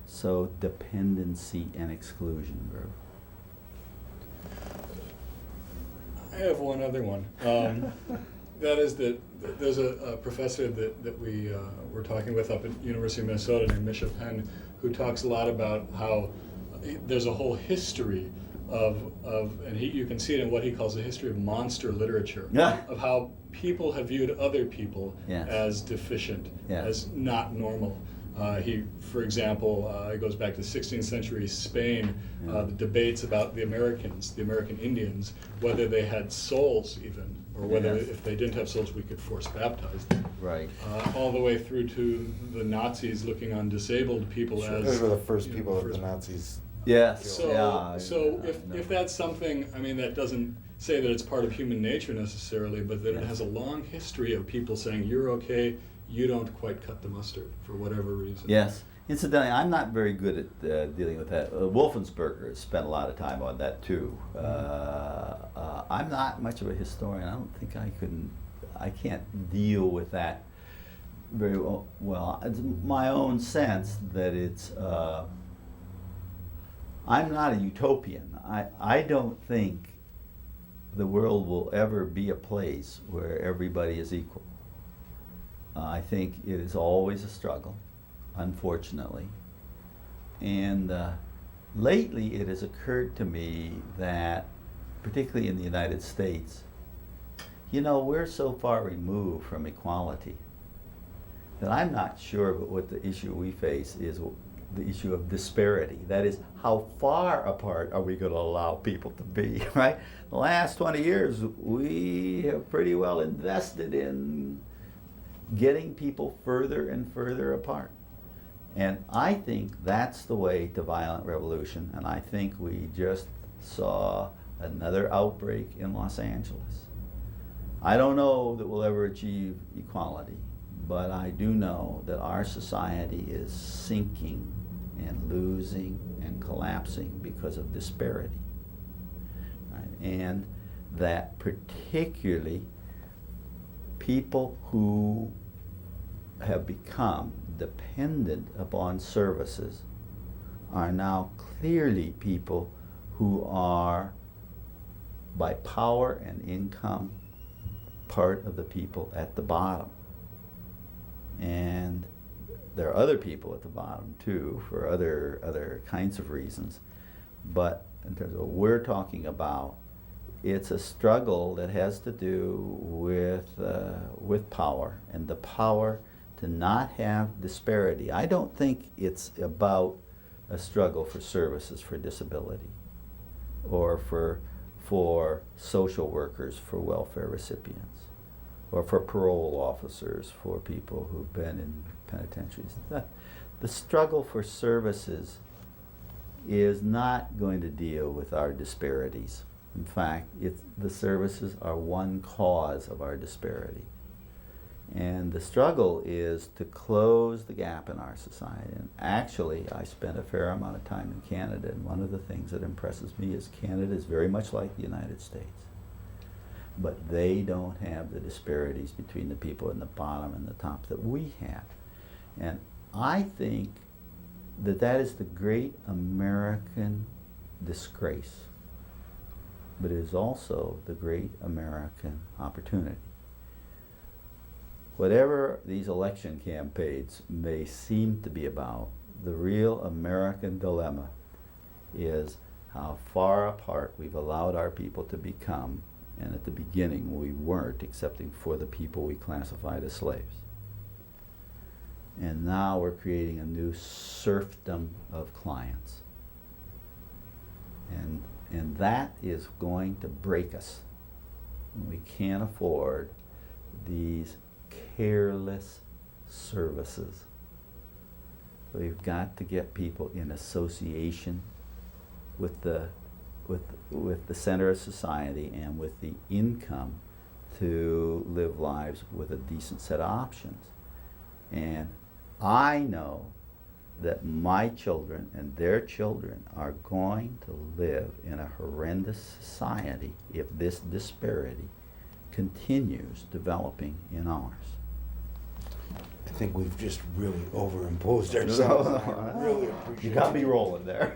so dependency and exclusion grew. I have one other one. That is that there's a professor that we were talking with up at University of Minnesota named Misha Penn, who talks a lot about how there's a whole history and you can see it in what he calls the history of monster literature, of how people have viewed other people as deficient, as not normal. For example, it goes back to 16th century Spain, the debates about the American Indians, whether they had souls even, or whether if they didn't have souls we could force baptize them. Right. All the way through to the Nazis looking on disabled people as... Those were the first people that the Nazis... Yes. So if that's something, I mean, that doesn't say that it's part of human nature necessarily, but that it has a long history of people saying, you're okay, you don't quite cut the mustard for whatever reason. Yes. Incidentally, I'm not very good at dealing with that. Wolfensberger has spent a lot of time on that too. I'm not much of a historian. I don't think I can't deal with that very well. It's my own sense that it's, I'm not a utopian. I don't think the world will ever be a place where everybody is equal. I think it is always a struggle, unfortunately. And lately it has occurred to me that, particularly in the United States, we're so far removed from equality that I'm not sure but what the issue we face is the issue of disparity. That is, how far apart are we going to allow people to be, right? The last 20 years, we have pretty well invested in getting people further and further apart. And I think that's the way to violent revolution, and I think we just saw another outbreak in Los Angeles. I don't know that we'll ever achieve equality, but I do know that our society is sinking and losing and collapsing because of disparity. Right? And that particularly people who have become dependent upon services are now clearly people who are, by power and income, part of the people at the bottom. And there are other people at the bottom too, for other kinds of reasons. But in terms of what we're talking about, it's a struggle that has to do with power, and the power to not have disparity. I don't think it's about a struggle for services for disability, or for social workers for welfare recipients, or for parole officers for people who've been in penitentiaries. The struggle for services is not going to deal with our disparities. In fact, the services are one cause of our disparity. And the struggle is to close the gap in our society. And actually, I spent a fair amount of time in Canada, and one of the things that impresses me is Canada is very much like the United States. But they don't have the disparities between the people in the bottom and the top that we have. And I think that that is the great American disgrace, but it is also the great American opportunity. Whatever these election campaigns may seem to be about, the real American dilemma is how far apart we've allowed our people to become, and at the beginning we weren't, excepting for the people we classified as slaves. And now we're creating a new serfdom of clients. And that is going to break us. We can't afford these careless services. We've got to get people in association with the center of society and with the income to live lives with a decent set of options. And I know that my children and their children are going to live in a horrendous society if this disparity continues developing in ours. I think we've just really overimposed ourselves. I really appreciate You got me rolling there.